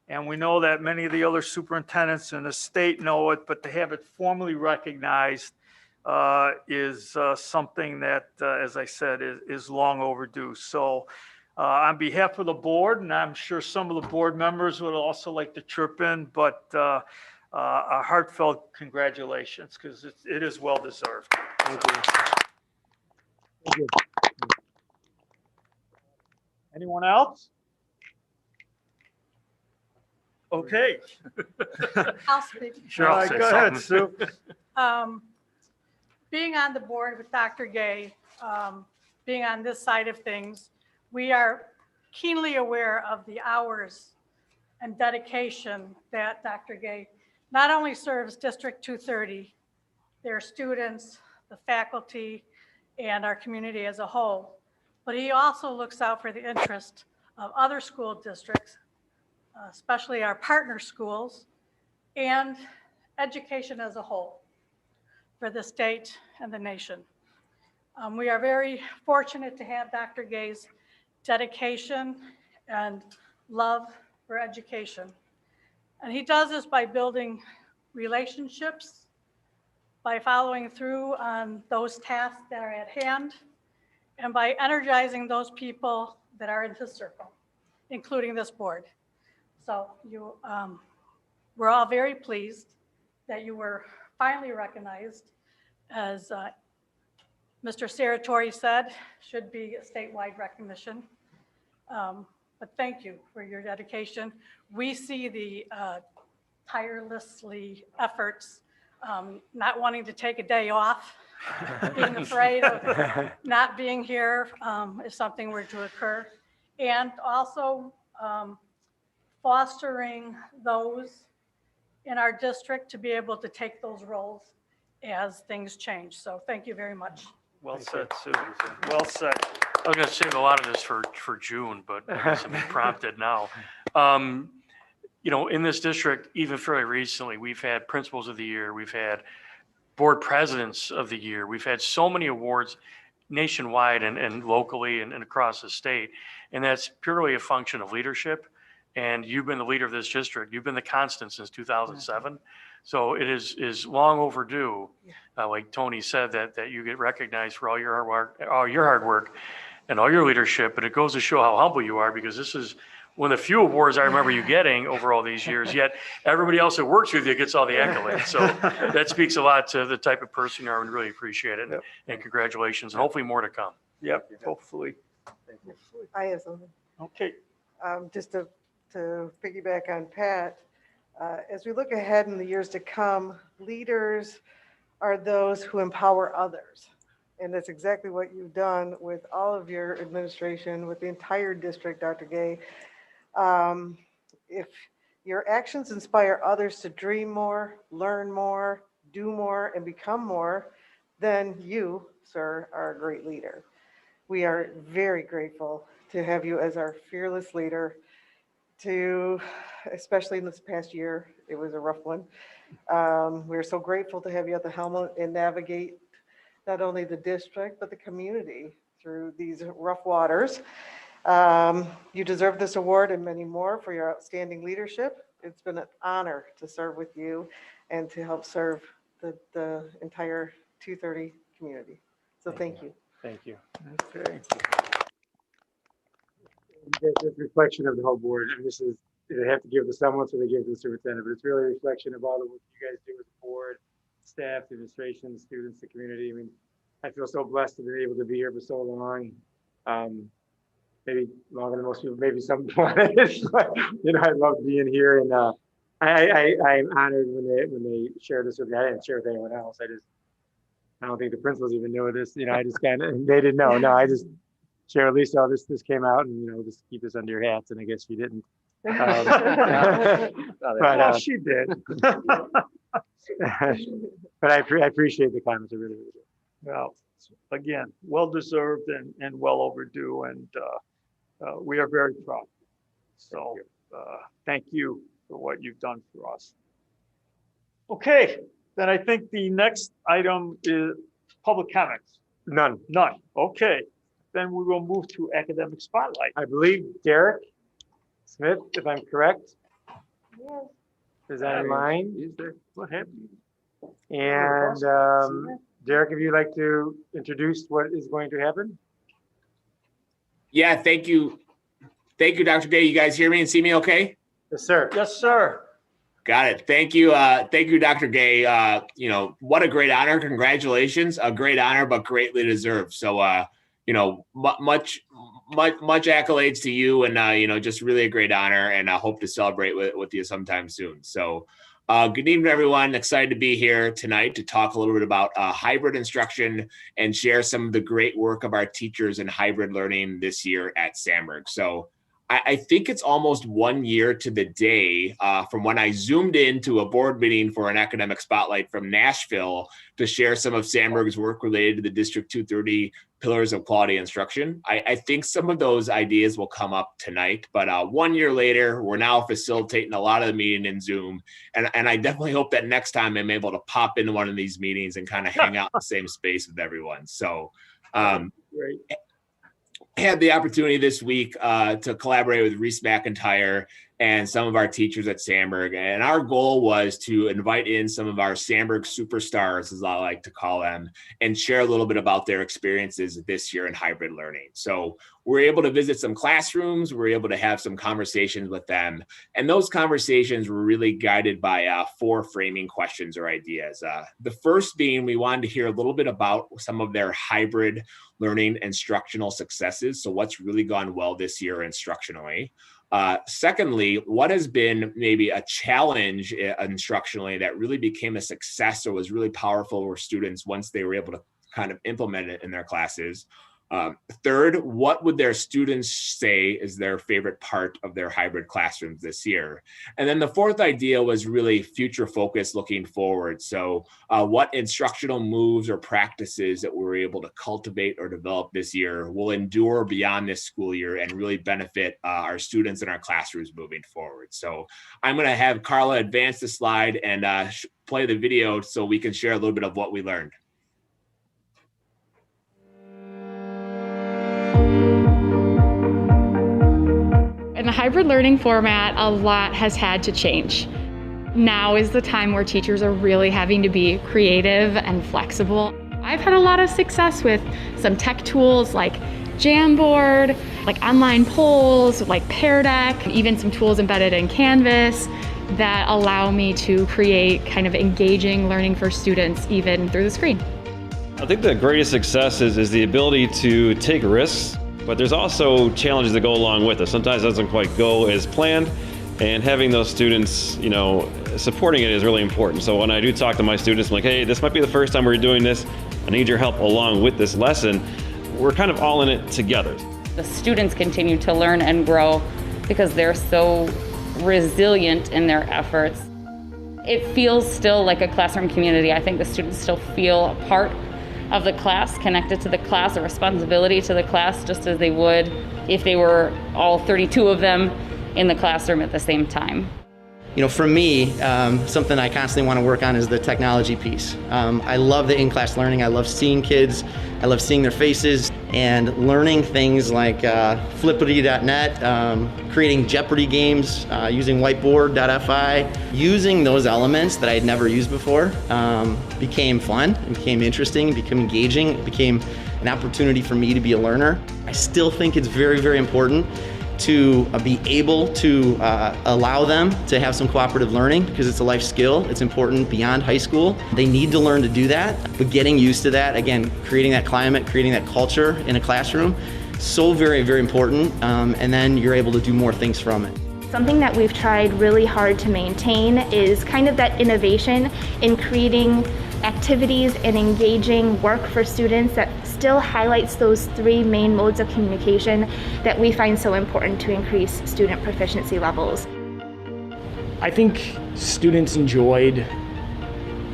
and we know that many of the other superintendents in the state know it, but to have it formally recognized is something that, as I said, is long overdue. So on behalf of the board, and I'm sure some of the board members would also like to chirp in, but a heartfelt congratulations, because it is well deserved. Thank you. Thank you. Anyone else? Okay. I'll speak. Sure, All I'll right, say go ahead, something. Sue. Being on the board with Dr. Gay, being on this side of things, we are keenly aware of the hours and dedication that Dr. Gay not only serves District 230, their students, the faculty, and our community as a whole, but he also looks out for the interest of other school districts, especially our partner schools, and education as a whole for the state and the nation. We are very fortunate to have Dr. Gay's dedication and love for education. And he does this by building relationships, by following through on those tasks that are at hand, and by energizing those people that are in his circle, including this board. So we're all very pleased that you were finally recognized, as Mr. Saratori said, should be a statewide recognition. But thank you for your dedication. We see the tirelessly efforts, not wanting to take a day off, being afraid of not being here if something were to occur, and also fostering those in our district to be able to take those roles as things change. So thank you very much. Well said, Sue. Well said. I was gonna save a lot of this for June, but I guess I'm prompted now. In this district, even fairly recently, we've had principals of the year, we've had board presidents of the year, we've had so many awards nationwide and locally and across the state. And that's purely a function of leadership. And you've been the leader of this district. You've been the constant since 2007. So it is long overdue, like Tony said, that you get recognized for all your hard work and all your leadership. But it goes to show how humble you are, because this is one of the few awards I remember you getting over all these years, yet everybody else that works with you gets all the accolades. So that speaks a lot to the type of person you are, and really appreciate it. Yep. And congratulations, and hopefully more to come. Yep, hopefully. I have something. Okay. Just to piggyback on Pat, as we look ahead in the years to come, leaders are those who empower others. And that's exactly what you've done with all of your administration, with the entire district, Dr. Gay. If your actions inspire others to dream more, learn more, do more, and become more, then you, sir, are a great leader. We are very grateful to have you as our fearless leader, especially in this past year. It was a rough one. We're so grateful to have you at the helm and navigate not only the district, but the community through these rough waters. You deserve this award and many more for your outstanding leadership. It's been an honor to serve with you and to help serve the entire 230 community. So thank you. Thank you. Okay. It's a reflection of the whole board, and this is, they have to give to someone, so they give to the superintendent, but it's really a reflection of all the work you guys do as a board, staff, the administration, the students, the community. I mean, I feel so blessed to be able to be here for so long. Maybe longer than most people, maybe some wanted. I love being here, and I'm honored when they share this with me. I didn't share with anyone else. I don't think the principals even knew this. I just they didn't know. No, I just share at least, this came out, and just keep this under your hats. And I guess you didn't. Well, she did. But I appreciate the comments. I really, really do. Well, again, well-deserved and well overdue, and we are very proud. So thank you for what you've done for us. Okay, then I think the next item is public comments. None. Okay, then we will move to academic spotlight. I believe Derek Smith, if I'm correct, is online. Is there? What happened? And Derek, if you'd like to introduce what is going to happen. Yeah, thank you. Thank you, Dr. Day. You guys hear me and see me okay? Yes, sir. Yes, sir. Got it. Thank you. Thank you, Dr. Gay. What a great honor. Congratulations. A great honor, but greatly deserved. So, much accolades to you and, just really a great honor, and I hope to celebrate with you sometime soon. So, good evening, everyone. Excited to be here tonight to talk a little bit about hybrid instruction and share some of the great work of our teachers in hybrid learning this year at Sandburg. So, I think it's almost 1 year to the day from when I zoomed into a board meeting for an academic spotlight from Nashville to share some of Sandburg's work related to the District 230 Pillars of Quality Instruction. I think some of those ideas will come up tonight, but 1 year later, we're now facilitating a lot of the meeting in Zoom. And I definitely hope that next time I'm able to pop into one of these meetings and kind of hang out in the same space with everyone. So, Great. had the opportunity this week to collaborate with Reese McIntyre and some of our teachers at Sandburg. And our goal was to invite in some of our Sandburg superstars, as I like to call them, and share a little bit about their experiences this year in hybrid learning. So we're able to visit some classrooms, we're able to have some conversations with them. And those conversations were really guided by 4 framing questions or ideas. The first being, we wanted to hear a little bit about some of their hybrid learning instructional successes. So what's really gone well this year instructionally. Secondly, what has been maybe a challenge instructionally that really became a success or was really powerful for students once they were able to kind of implement it in their classes. Third, what would their students say is their favorite part of their hybrid classrooms this year? And then the fourth idea was really future focused looking forward. So what instructional moves or practices that we're able to cultivate or develop this year will endure beyond this school year and really benefit our students in our classrooms moving forward. So I'm going to have Carla advance the slide and play the video so we can share a little bit of what we learned. In the hybrid learning format, a lot has had to change. Now is the time where teachers are really having to be creative and flexible. I've had a lot of success with some tech tools like Jamboard, like online polls, like Pear Deck, even some tools embedded in Canvas that allow me to create kind of engaging learning for students even through the screen. I think the greatest success is the ability to take risks, but there's also challenges that go along with it. Sometimes it doesn't quite go as planned, and having those students, supporting it is really important. So when I do talk to my students, I'm like, hey, this might be the first time we're doing this. I need your help along with this lesson. We're kind of all in it together. The students continue to learn and grow because they're so resilient in their efforts. It feels still like a classroom community. I think the students still feel a part of the class, connected to the class, a responsibility to the class, just as they would if they were all 32 of them in the classroom at the same time. For me, something I constantly want to work on is the technology piece. I love the in-class learning. I love seeing kids. I love seeing their faces and learning things like flippity.net, creating Jeopardy games, using whiteboard.fi. Using those elements that I had never used before became fun, it became interesting, it became engaging, it became an opportunity for me to be a learner. I still think it's very, very important to be able to allow them to have some cooperative learning because it's a life skill. It's important beyond high school. They need to learn to do that, but getting used to that, again, creating that climate, creating that culture in a classroom, so very, very important, and then you're able to do more things from it. Something that we've tried really hard to maintain is kind of that innovation in creating activities and engaging work for students that still highlights those 3 main modes of communication that we find so important to increase student proficiency levels. I think students enjoyed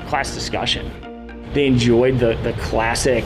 class discussion. They enjoyed the classic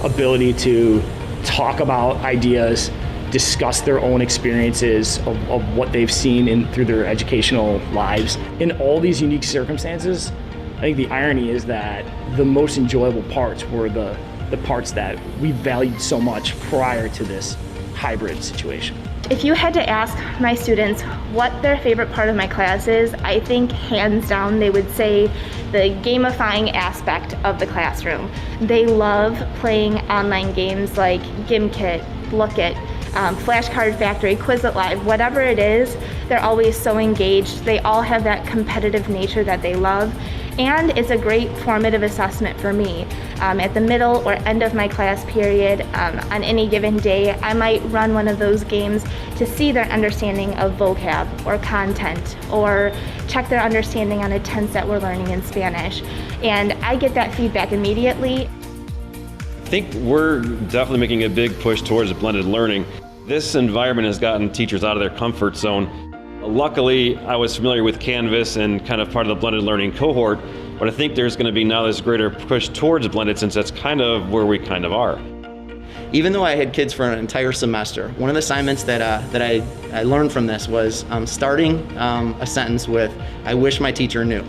ability to talk about ideas, discuss their own experiences of what they've seen through their educational lives. In all these unique circumstances, I think the irony is that the most enjoyable parts were the parts that we valued so much prior to this hybrid situation. If you had to ask my students what their favorite part of my class is, I think hands down they would say the gamifying aspect of the classroom. They love playing online games like Gimkit, Lookit, Flashcard Factory, Quizlet Live, whatever it is, they're always so engaged. They all have that competitive nature that they love. And it's a great formative assessment for me. At the middle or end of my class period, on any given day, I might run one of those games to see their understanding of vocab or content, or check their understanding on a tense that we're learning in Spanish. And I get that feedback immediately. I think we're definitely making a big push towards blended learning. This environment has gotten teachers out of their comfort zone. Luckily, I was familiar with Canvas and kind of part of the blended learning cohort, but I think there's going to be now this greater push towards blended, since that's kind of where we kind of are. Even though I had kids for an entire semester, one of the assignments that I learned from this was starting a sentence with, "I wish my teacher knew."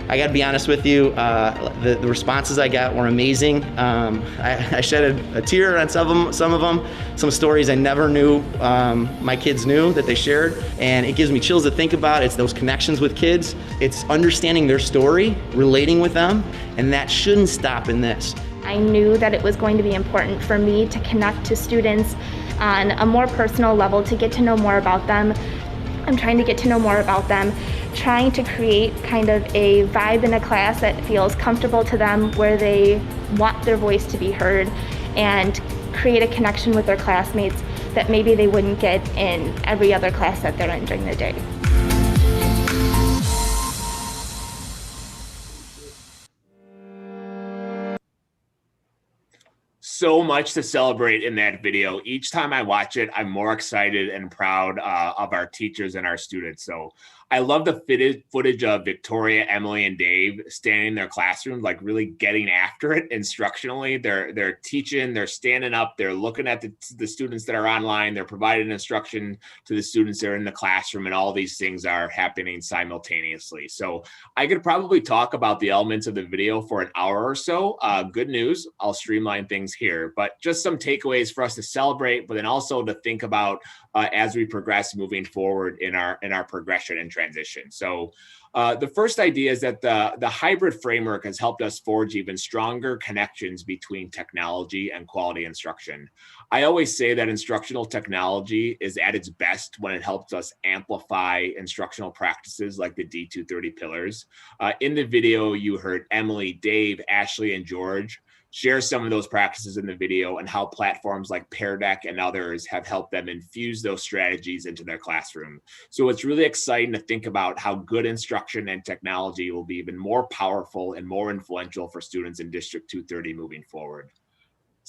I got to be honest with you, the responses I got were amazing. I shed a tear on some of them, some stories I never knew my kids knew that they shared, and it gives me chills to think about. It's those connections with kids. It's understanding their story, relating with them, and that shouldn't stop in this. I knew that it was going to be important for me to connect to students on a more personal level, to get to know more about them. I'm trying to get to know more about them, trying to create kind of a vibe in a class that feels comfortable to them, where they want their voice to be heard, and create a connection with their classmates that maybe they wouldn't get in every other class that they're in during the day. So much to celebrate in that video. Each time I watch it, I'm more excited and proud of our teachers and our students. So I love the footage of Victoria, Emily, and Dave standing in their classrooms, like really getting after it instructionally. They're teaching, they're standing up, they're looking at the students that are online, they're providing instruction to the students that are in the classroom, and all these things are happening simultaneously. So I could probably talk about the elements of the video for an hour or so. Good news, I'll streamline things here, but just some takeaways for us to celebrate, but then also to think about as we progress moving forward in our progression and transition. So the first idea is that the hybrid framework has helped us forge even stronger connections between technology and quality instruction. I always say that instructional technology is at its best when it helps us amplify instructional practices like the D230 pillars. In the video, you heard Emily, Dave, Ashley, and George share some of those practices in the video, and how platforms like Pear Deck and others have helped them infuse those strategies into their classroom. So it's really exciting to think about how good instruction and technology will be even more powerful and more influential for students in District 230 moving forward.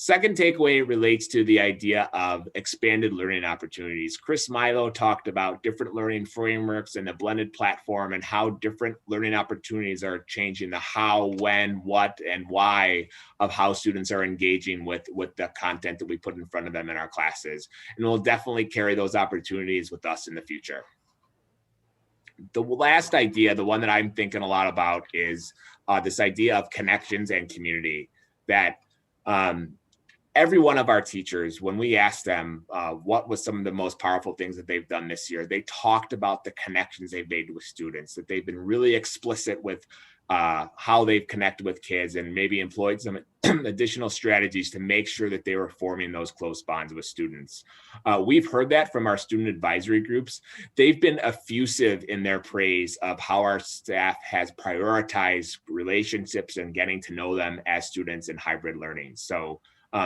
Second takeaway relates to the idea of expanded learning opportunities. Chris Milo talked about different learning frameworks and the blended platform, and how different learning opportunities are changing the how, when, what, and why of how students are engaging with the content that we put in front of them in our classes. And we'll definitely carry those opportunities with us in the future. The last idea, the one that I'm thinking a lot about, is this idea of connections and community. That every one of our teachers, when we asked them what was some of the most powerful things that they've done this year, they talked about the connections they've made with students, that they've been really explicit with how they've connected with kids, and maybe employed some additional strategies to make sure that they were forming those close bonds with students. We've heard that from our student advisory groups. They've been effusive in their praise of how our staff has prioritized relationships and getting to know them as students in hybrid learning. So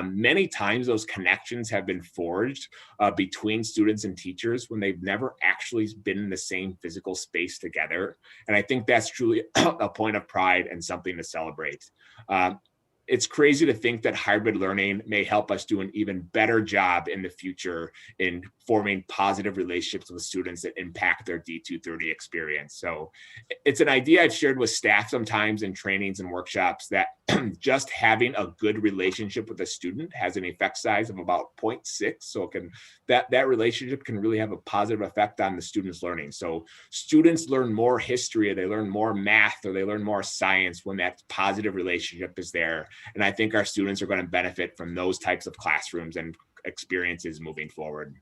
many times those connections have been forged between students and teachers when they've never actually been in the same physical space together. And I think that's truly a point of pride and something to celebrate. It's crazy to think that hybrid learning may help us do an even better job in the future in forming positive relationships with students that impact their D230 experience. So it's an idea I've shared with staff sometimes in trainings and workshops, that just having a good relationship with a student has an effect size of about 0.6. So that relationship can really have a positive effect on the student's learning. So students learn more history, or they learn more math, or they learn more science when that positive relationship is there. And I think our students are going to benefit from those types of classrooms and experiences moving forward.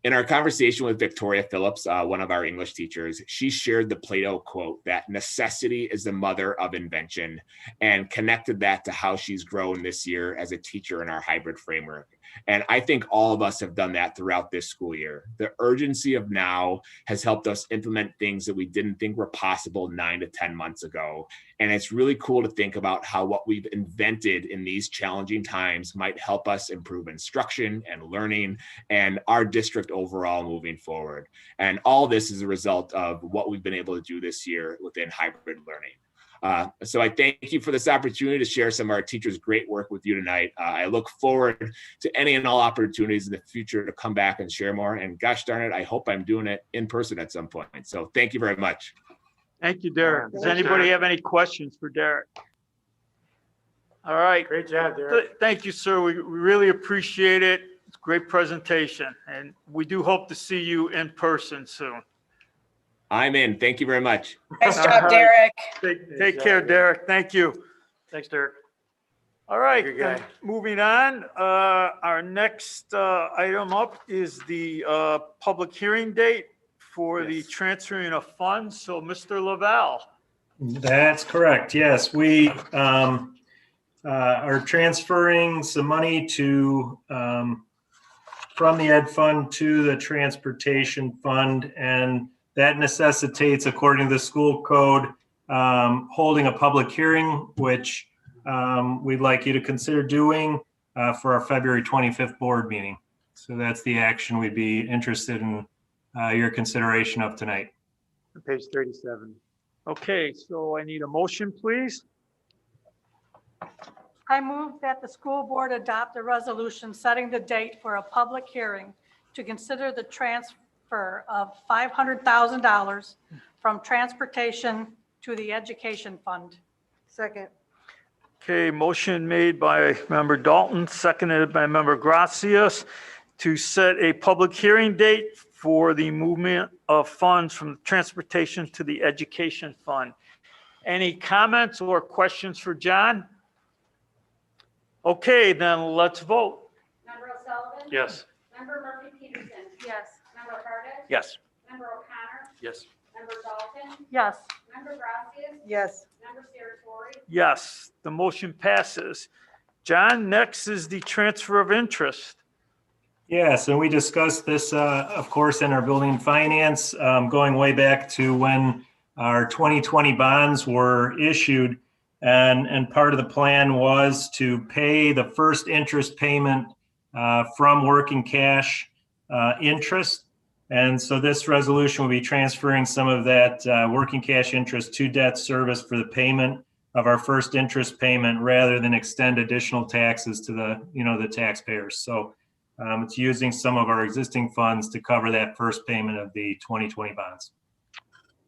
In our conversation with Victoria Phillips, one of our English teachers, she shared the Plato quote that necessity is the mother of invention, and connected that to how she's grown this year as a teacher in our hybrid framework. And I think all of us have done that throughout this school year. The urgency of now has helped us implement things that we didn't think were possible 9 to 10 months ago. And it's really cool to think about how what we've invented in these challenging times might help us improve instruction and learning and our district overall moving forward. And all this is a result of what we've been able to do this year within hybrid learning. So I thank you for this opportunity to share some of our teachers' great work with you tonight. I look forward to any and all opportunities in the future to come back and share more. And gosh darn it, I hope I'm doing it in person at some point. So thank you very much. Thank you, Derek. Does anybody have any questions for Derek? All right. Great job, Derek. Thank you, sir. We really appreciate it. It's a great presentation, and we do hope to see you in person soon. I'm in. Thank you very much. Nice All job, right. Derek. Take care, Derek. Thank you. Thanks, Derek. All right, Good guy. then moving on, our next item up is the public hearing date for the transferring of funds. So Mr. Lavelle. That's correct. Yes, we are transferring some money to from the Ed Fund to the Transportation Fund, and that necessitates, according to the school code, holding a public hearing, which we'd like you to consider doing for our February 25th board meeting. So that's the action we'd be interested in your consideration of tonight. Page 37. Okay, so I need a motion, please. I move that the school board adopt a resolution setting the date for a public hearing to consider the transfer of $500,000 from transportation to the education fund. Second. Okay, motion made by member Dalton, seconded by member Gracias to set a public hearing date for the movement of funds from transportation to the education fund. Any comments or questions for John? Okay, then let's vote. Member O'Sullivan? Yes. Member Murphy-Peterson? Yes. Member Hardick? Yes. Member O'Connor? Yes. Member Dalton? Yes. Member Gracias? Yes. Member Saratori? Yes, the motion passes. John, next is the transfer of interest. Yeah, so we discussed this, of course, in our building finance, going way back to when our 2020 bonds were issued. And part of the plan was to pay the first interest payment from working cash interest. And so this resolution will be transferring some of that working cash interest to debt service for the payment of our first interest payment rather than extend additional taxes to the taxpayers. So it's using some of our existing funds to cover that first payment of the 2020 bonds.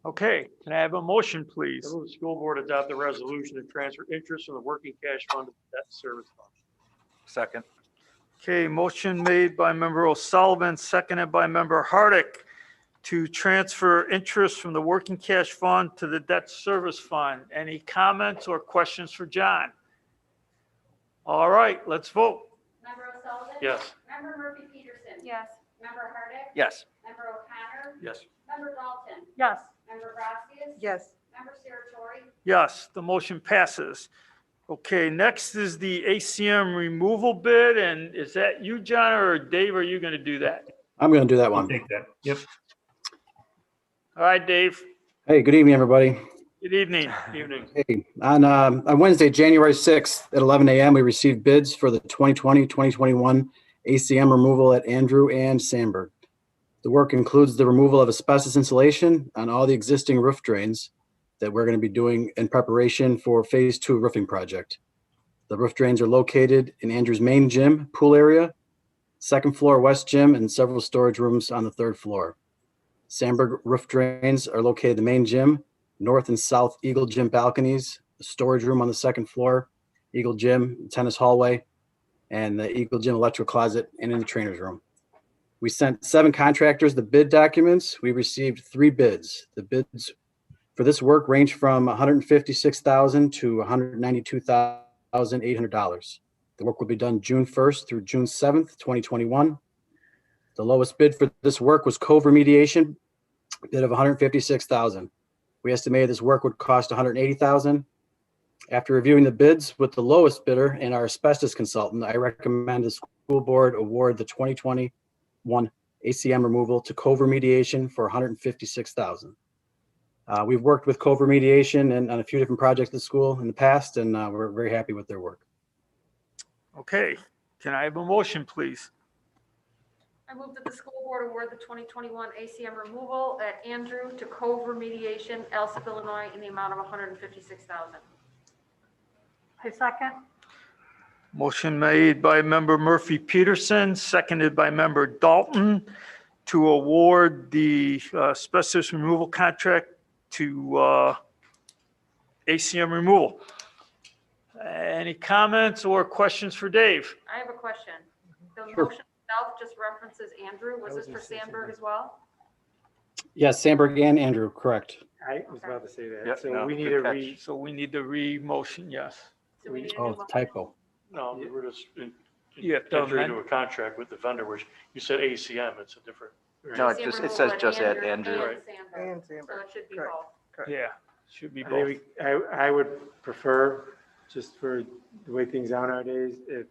Okay, can I have a motion, please? I move the school board adopt the resolution to transfer interest from the working cash fund to the debt service fund. Second. Okay, motion made by member O'Sullivan, seconded by member Hardick to transfer interest from the working cash fund to the debt service fund. Any comments or questions for John? All right, let's vote. Member O'Sullivan? Yes. Member Murphy-Peterson? Yes. Member Hardick? Yes. Member O'Connor? Yes. Member Dalton? Yes. Member Gracias? Yes. Member Saratori? Yes, the motion passes. Okay, next is the ACM removal bid, and is that you, John, or Dave, are you going to do that? I'm going to do that I'll one. take that. Yep. All right, Dave. Hey, good evening, everybody. Good evening. Evening. Hey, on Wednesday, January 6th at 11 a.m., we received bids for the 2020-2021 ACM removal at Andrew and Sandburg. The work includes the removal of asbestos insulation on all the existing roof drains that we're going to be doing in preparation for phase 2 roofing project. The roof drains are located in Andrew's main gym, pool area, second floor west gym, and several storage rooms on the third floor. Sandburg roof drains are located in the main gym, north and south Eagle Gym balconies, the storage room on the second floor, Eagle Gym, tennis hallway, and the Eagle Gym electrical closet, and in the trainer's room. We sent 7 contractors the bid documents. We received 3 bids. The bids for this work range from $156,000 to $192,800. The work will be done June 1st through June 7th, 2021. The lowest bid for this work was Cove Remediation, bid of $156,000. We estimated this work would cost $180,000. After reviewing the bids with the lowest bidder and our asbestos consultant, I recommend the school board award the 2021 ACM removal to Cove Remediation for $156,000. We've worked with Cove Remediation and on a few different projects at the school in the past, and we're very happy with their work. Okay, can I have a motion, please? I move that the school board award the 2021 ACM removal at Andrew to Cove Remediation, Alsip, Illinois, in the amount of $156,000. I second. Motion made by member Murphy Peterson, seconded by member Dalton to award the asbestos removal contract to ACM removal. Any comments or questions for Dave? I have a question. The Sure. motion itself just references Andrew. Was this for Sandberg as well? Yes, Sandberg and Andrew, correct. I was about to say that. Yep, So no, we need good a catch. So we need the re-motion, yes. So we need a Oh, new it's a motion? typo. No, we're just You have to enter amend. into a contract with the vendor, which you said ACM, it's a different. No, ACM it removal says at just at and Andrew. Sandberg. And So Sandberg. it should be Correct. both. Yeah, should be I both. think I would prefer, just for the way things are nowadays, if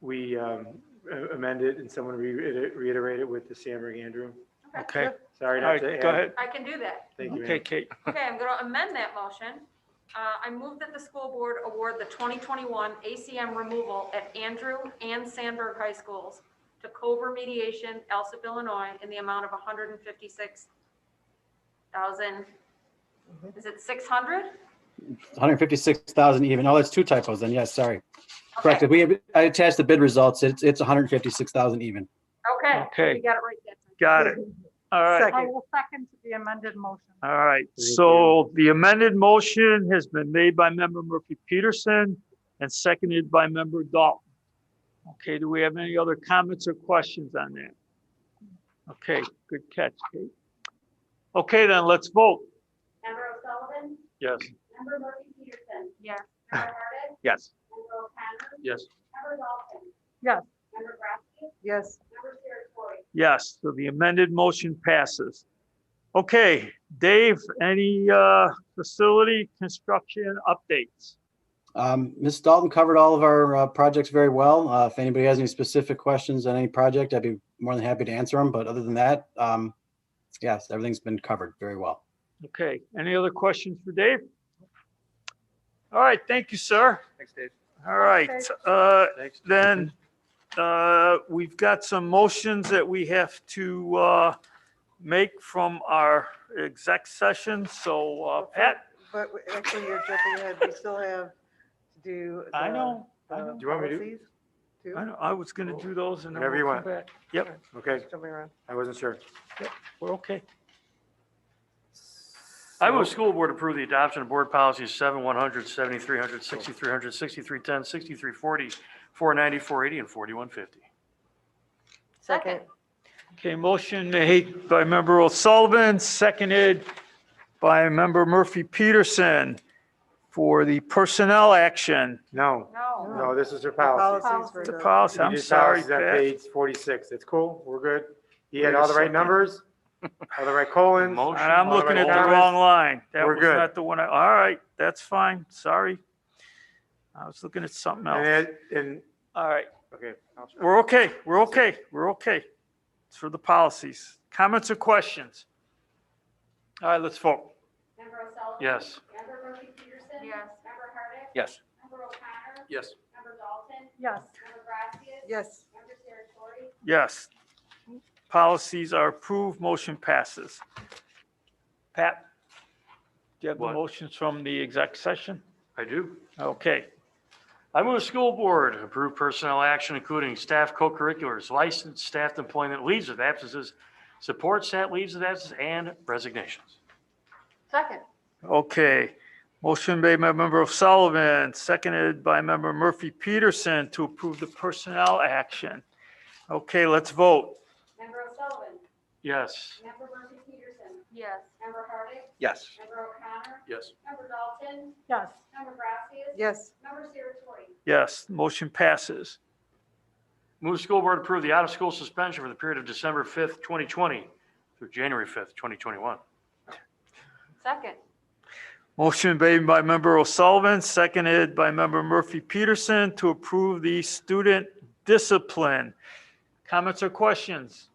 we amend it and someone reiterate it with the Sandberg Andrew. Okay. Sorry All not right, to go add. ahead. I can do that. Thank you, Okay, ma'am. Kate. Okay, I'm going to amend that motion. I move that the school board award the 2021 ACM removal at Andrew and Sandberg High Schools to Cove Remediation, Alsip, Illinois, in the amount of $156,000. Is it 600? 156,000 even. Oh, that's two typos then. Yes, sorry. Correct. I attached the bid results. It's 156,000 even. Okay. Okay. You got it right there. Got it. All right. I will second the amended motion. All right, so the amended motion has been made by member Murphy Peterson and seconded by member Dalton. Okay, do we have any other comments or questions on that? Okay, good catch, Kate. Okay, then let's vote. Member O'Sullivan? Yes. Member Murphy Peterson? Yes. Member Hardin? Yes. Member O'Connor? Yes. Member Dalton? Yes. Member Grassi? Yes. Member Saratori? Yes, so the amended motion passes. Okay, Dave, any facility construction updates? Ms. Dalton covered all of our projects very well. If anybody has any specific questions on any project, I'd be more than happy to answer them. But other than that, yes, everything's been covered very well. Okay, any other questions for Dave? All right, thank you, sir. Thanks, Dave. All right, Thanks. then we've got some motions that we have to make from our exec session. So Pat? But actually, you're jumping ahead. We still have to do. I know. Do you want me to- policies too? I know, I was gonna do those and then Whatever you we'll come want. back. Yep, Okay, Jumping around. I wasn't sure. we're okay. I move school board approve the adoption of board policies 7100, 7300, 6300, 6310, 6340, 490, 480, and 4150. Second. Okay, motion made by member O'Sullivan, seconded by member Murphy Peterson for the personnel action. No, No. no, this is her policy. Policies for The the- policy, I'm We did sorry, policies on Pat. page 46. It's cool. We're good. He had Wait a all the right second. numbers, all the right colons. Motion. And I'm all looking at right the commas. wrong line. That We're was good. not the one all right, that's fine, sorry. I was looking at something else. And, All right, okay. we're okay, we're okay, we're okay. It's for the policies. Comments or questions? All right, let's vote. Member O'Sullivan? Yes. Member Murphy Peterson? Yes. Member Hardin? Yes. Member O'Connor? Yes. Member Dalton? Yes. Member Grassi? Yes. Member Saratori? Yes. Policies are approved, motion passes. Pat? Do you have the What? motions from the exec session? I do. Okay, I move school board approve personnel action, including staff co-curriculars, licensed staff employment, leaves of absences, support staff leaves of absence, and resignations. Second. okay. Motion made by member O'Sullivan, seconded by member Murphy Peterson to approve the personnel action. Okay, let's vote. Member O'Sullivan? Yes. Member Murphy Peterson? Yes. Member Hardin? Yes. Member O'Connor? Yes. Member Dalton? Yes. Member Grassi? Yes. Member Saratori? Yes, motion passes. Move school board approve the out-of-school suspension for the period of December 5th, 2020 through January 5th, 2021. Second. Motion made by member O'Sullivan, seconded by member Murphy Peterson to approve the student discipline. Comments or questions?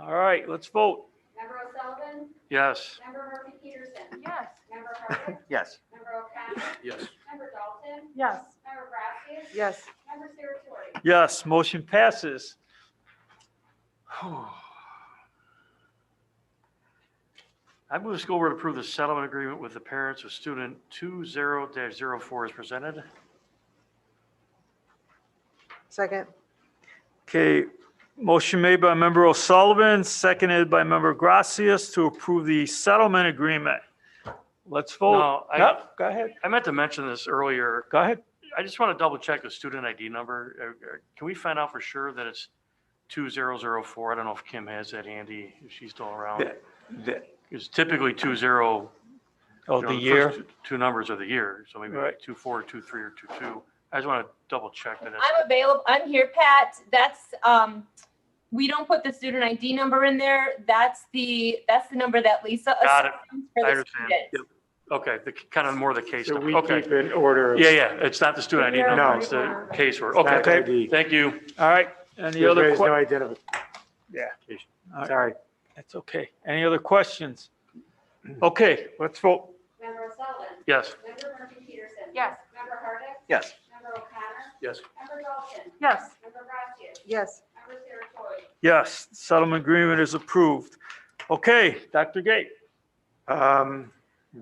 All right, let's vote. Member O'Sullivan? Yes. Member Murphy Peterson? Yes. Member Hardwick? Yes. Member O'Connor? Yes. Member Dalton? Yes. Member Gracias? Yes. Member Saratori? Yes, motion passes. I move the school board approve the settlement agreement with the parents of student 20-04 as presented. Second. Okay, motion made by member O'Sullivan, seconded by member Gracias to approve the settlement agreement. Let's vote. No, Yep, go ahead. I meant to mention this earlier. Go ahead. I just want to double check the student ID number. Can we find out for sure that it's 2004? I don't know if Kim has that handy, if she's still around. It's typically 20. Oh, the year? First two numbers of the year, so maybe Right. 24, 23, or 22. I just want to double check that. I'm available. I'm here, Pat. That's, we don't put the student ID number in there. That's the number that Lisa Got it. assigns for I the understand. students. Okay, the kind of more the case So number. we Okay. keep an order. of- Yeah, yeah, it's not the student ID No. number, it's the case word. It's not Okay, ID. thank you. All right, any There's other no questions? identification. Yeah. All right. Sorry. That's okay. Any other questions? Okay, let's vote. Member O'Sullivan? Yes. Member Murphy Peterson? Yes. Member Hardwick? Yes. Member O'Connor? Yes. Member Dalton? Yes. Member Gracias? Yes. Member Saratori? Yes, settlement agreement is approved. Okay, Dr. Gate.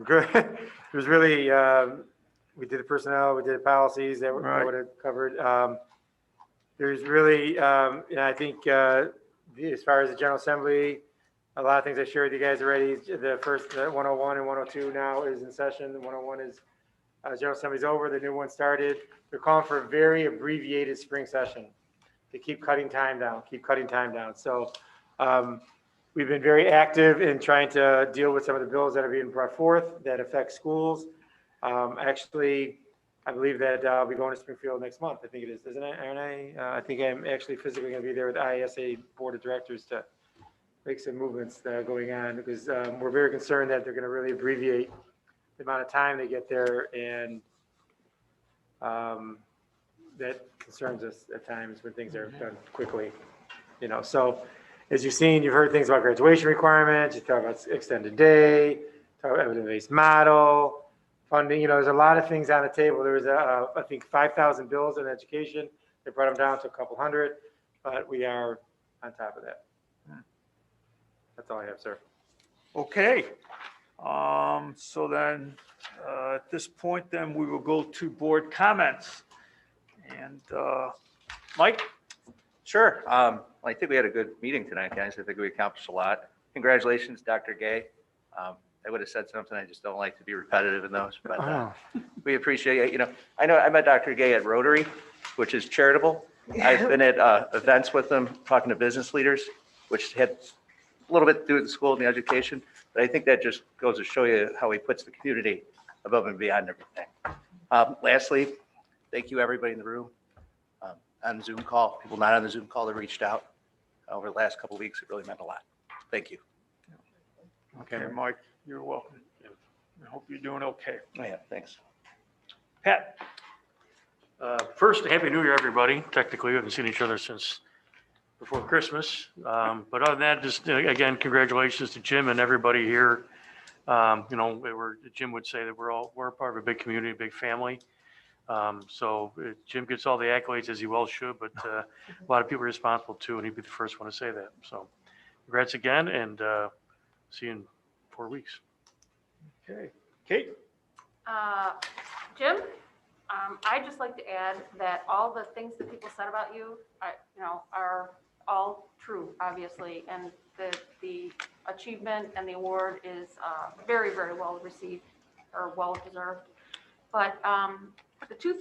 Good. It was really, we did the personnel, we did the policies that Right. I would have covered. There's really, I think, as far as the General Assembly, a lot of things I shared with you guys already. The first 101 and 102 now is in session. The 101 is, General Assembly's over, the new one started. They're calling for a very abbreviated spring session to keep cutting time down, So we've been very active in trying to deal with some of the bills that are being brought forth that affect schools. Actually, I believe that I'll be going to Springfield next month. I think it is, isn't it, aren't I? I think I'm actually physically going to be there with the ISA Board of Directors to make some movements going on because we're very concerned that they're going to really abbreviate the amount of time they get there, and that concerns us at times when things are done quickly. So as you've seen, you've heard things about graduation requirements, you talk about extended day, talk about evidence-based model, funding, there's a lot of things on the table. There was, I think, 5,000 bills in education. They brought them down to a couple hundred, but we are on top of that. That's all I have, sir. Okay. So then, at this point, then we will go to board comments. And Mike? Sure. I think we had a good meeting tonight, guys. I think we accomplished a lot. Congratulations, Dr. Gay. I would have said something. I just don't like to be repetitive in those, but we appreciate it. I know I met Dr. Gay at Rotary, which is charitable. I've been at events with them, talking to business leaders, which had a little bit to do with the school and the education. But I think that just goes to show you how he puts the community above and beyond everything. Lastly, thank you, everybody in the room. On Zoom call, people not on the Zoom call that reached out over the last couple of weeks. It really meant a lot. Thank you. Okay, Mike, you're welcome. I hope you're doing okay. Oh, yeah, thanks. Pat? First, Happy New Year, everybody. Technically, we haven't seen each other since before Christmas. But other than that, just again, congratulations to Jim and everybody here. Jim would say that we're part of a big community, a big family. So Jim gets all the accolades as he well should, but a lot of people are responsible too, and he'd be the first one to say that. So congrats again, and see you in 4 weeks. Okay. Kate? Jim, I'd just like to add that all the things that people said about you, are all true, obviously, and the achievement and the award is very, very well received or well deserved. But the two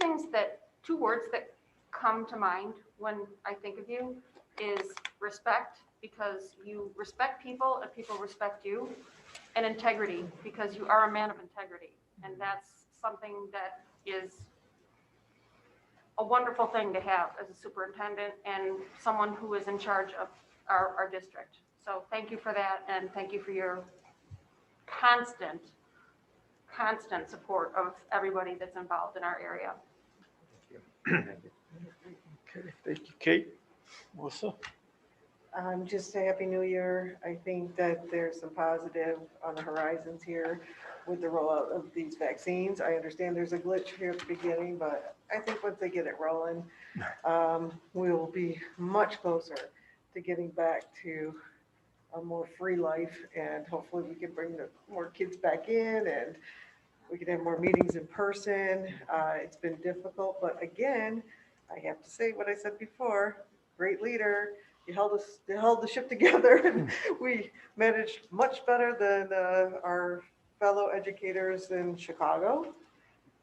words that come to mind when I think of you is respect, because you respect people and people respect you, and integrity, because you are a man of integrity. And that's something that is a wonderful thing to have as a superintendent and someone who is in charge of our district. So thank you for that, and thank you for your constant support of everybody that's involved in our area. Okay, thank you, Kate. Melissa? Just a happy new year. I think that there's some positive on the horizons here with the rollout of these vaccines. I understand there's a glitch here at the beginning, but I think once they get it rolling, we will be much closer to getting back to a more free life, and hopefully we can bring more kids back in and we can have more meetings in person. It's been difficult, but again, I have to say what I said before, great leader. You held the ship together, and we managed much better than our fellow educators in Chicago.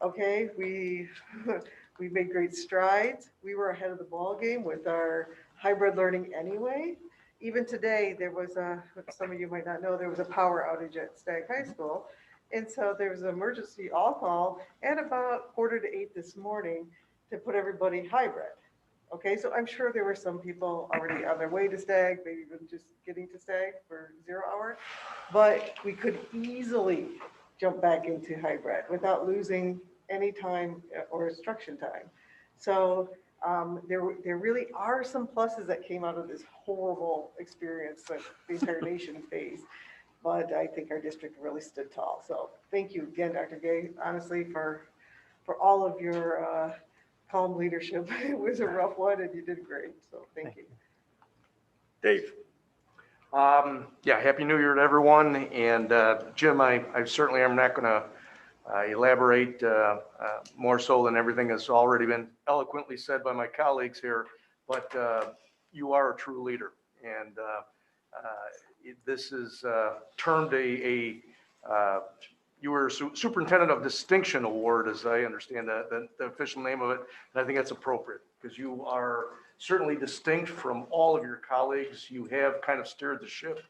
Okay, we made great strides. We were ahead of the ball game with our hybrid learning anyway. Even today, there was some of you might not know, there was a power outage at Stagg High School. And so there was an emergency all-call at about 7:45 this morning to put everybody hybrid. Okay, so I'm sure there were some people already on their way to Stagg, maybe even just getting to Stagg for 0 hour. But we could easily jump back into hybrid without losing any time or instruction time. So there really are some pluses that came out of this horrible experience that the entire nation faced. But I think our district really stood tall. So thank you again, Dr. Gay, honestly, for all of your calm leadership. It was a rough one and you did great. So thank you. Dave? Yeah, Happy New Year to everyone. And Jim, I certainly am not going to elaborate more so than everything that's already been eloquently said by my colleagues here, but you are a true leader. And this is termed you were Superintendent of Distinction Award, as I understand the official name of it. And I think that's appropriate because you are certainly distinct from all of your colleagues. You have kind of steered the ship,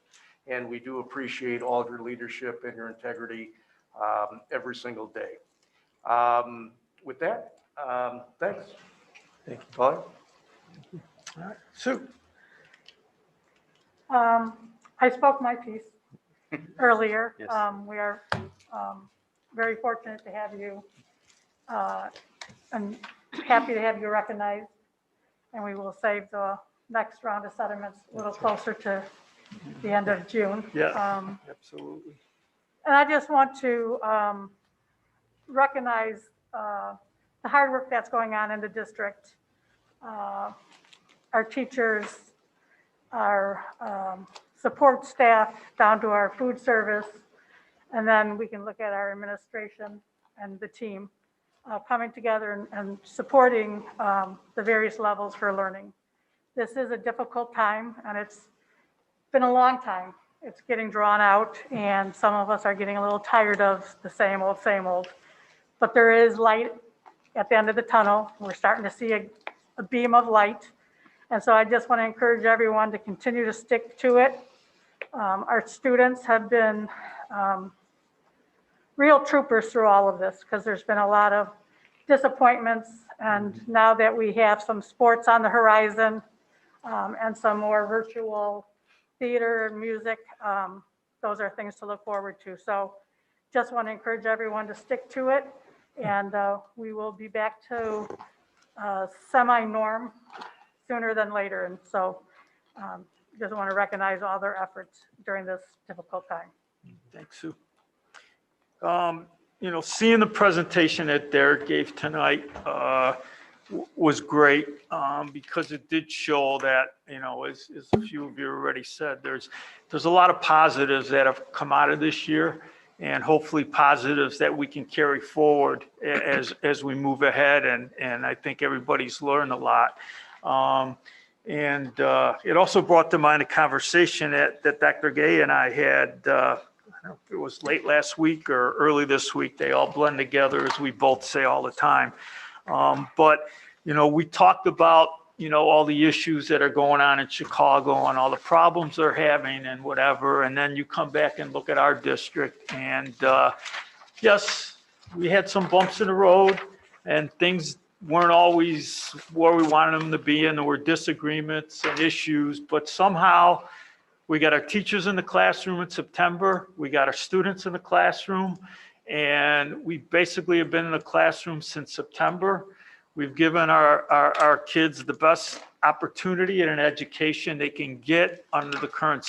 and we do appreciate all of your leadership and your integrity every single day. With that, thanks. Thank you. Bye. All right, Sue? I spoke my piece earlier. Yes. We are very fortunate to have you and happy to have you recognized. And we will save the next round of settlements a little closer to the end of June. Yeah, absolutely. And I just want to recognize the hard work that's going on in the district. Our teachers, our support staff, down to our food service, and then we can look at our administration and the team coming together and supporting the various levels for learning. This is a difficult time, and it's been a long time. It's getting drawn out, and some of us are getting a little tired of the same old. But there is light at the end of the tunnel. We're starting to see a beam of light. And so I just want to encourage everyone to continue to stick to it. Our students have been real troopers through all of this because there's been a lot of disappointments. And now that we have some sports on the horizon and some more virtual theater and music, those are things to look forward to. So just want to encourage everyone to stick to it, and we will be back to semi-norm sooner than later. And so just want to recognize all their efforts during this difficult time. Thanks, Sue. Seeing the presentation that Derek gave tonight was great because it did show that, as a few of you already said, there's a lot of positives that have come out of this year, and hopefully positives that we can carry forward as we move ahead. And I think everybody's learned a lot. It also brought to mind a conversation that Dr. Gay and I had, I don't know if it was late last week or early this week. They all blend together, as we both say all the time. But we talked about, all the issues that are going on in Chicago and all the problems they're having and whatever. And then you come back and look at our district, and yes, we had some bumps in the road and things weren't always where we wanted them to be, and there were disagreements and issues, but somehow we got our teachers in the classroom in September, we got our students in the classroom, and we basically have been in the classroom since September. We've given our kids the best opportunity at an education they can get under the current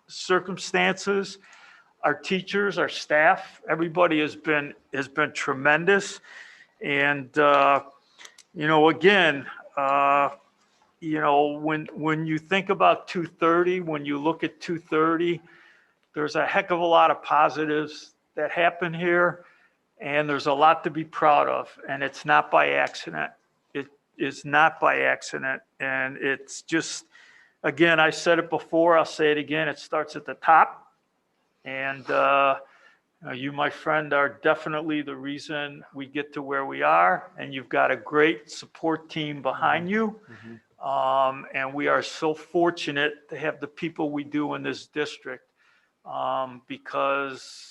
circumstances. Our teachers, our staff, everybody has been tremendous. And, again, when you think about 230, when you look at 230, there's a heck of a lot of positives that happen here, and there's a lot to be proud of, and it's not by accident. It is not by accident, and it's just, again, I said it before, I'll say it again, it starts at the top, and you, my friend, are definitely the reason we get to where we are, and you've got a great support team behind you. And we are so fortunate to have the people we do in this district, because,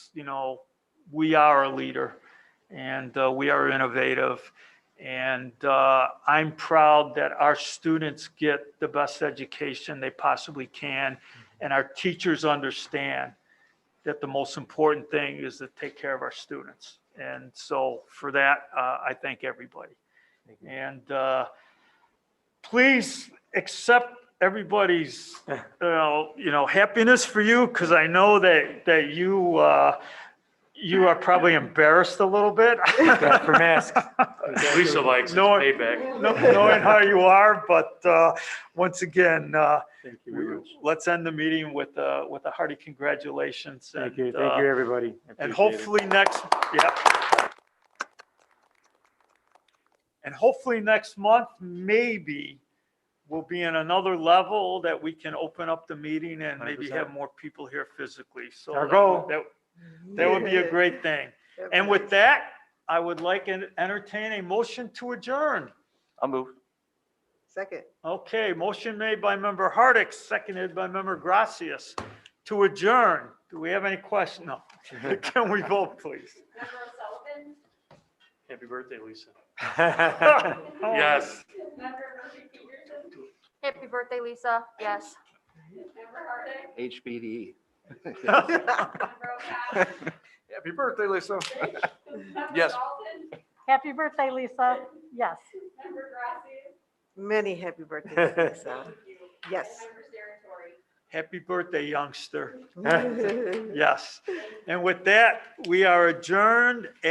we are a leader, and we are innovative. And I'm proud that our students get the best education they possibly can, and our teachers understand that the most important thing is to take care of our students. And so for that, I thank everybody. And please accept everybody's, happiness for you, because I know that you are probably embarrassed a little bit. For masks. Lisa likes it, payback. Knowing how you are, but once again, Thank you very much. let's end the meeting with a hearty congratulations. Thank you, everybody. I And appreciate it. hopefully next month, maybe we'll be in another level that we can open up the meeting and maybe 100%. have more people here physically. So Our goal. That would be a great thing. And with that, I would like to entertain a motion to adjourn. I'll move. Second. Okay, motion made by member Hardix, seconded by member Gracias to adjourn. Do we have any questions? No. Can we vote, please? Member Sullivan? Happy birthday, Lisa. Yes. Member Murphy-Peterson? Happy birthday, Lisa. Yes. Member Hardick? HBD. Member O'Connor? Happy birthday, Lisa. Member Yes. Dalton? Happy birthday, Lisa. Yes. Member Gracias? Many happy birthdays, Lisa. Yes. Member Saratori? Happy birthday, youngster. Yes. And with that, we are adjourned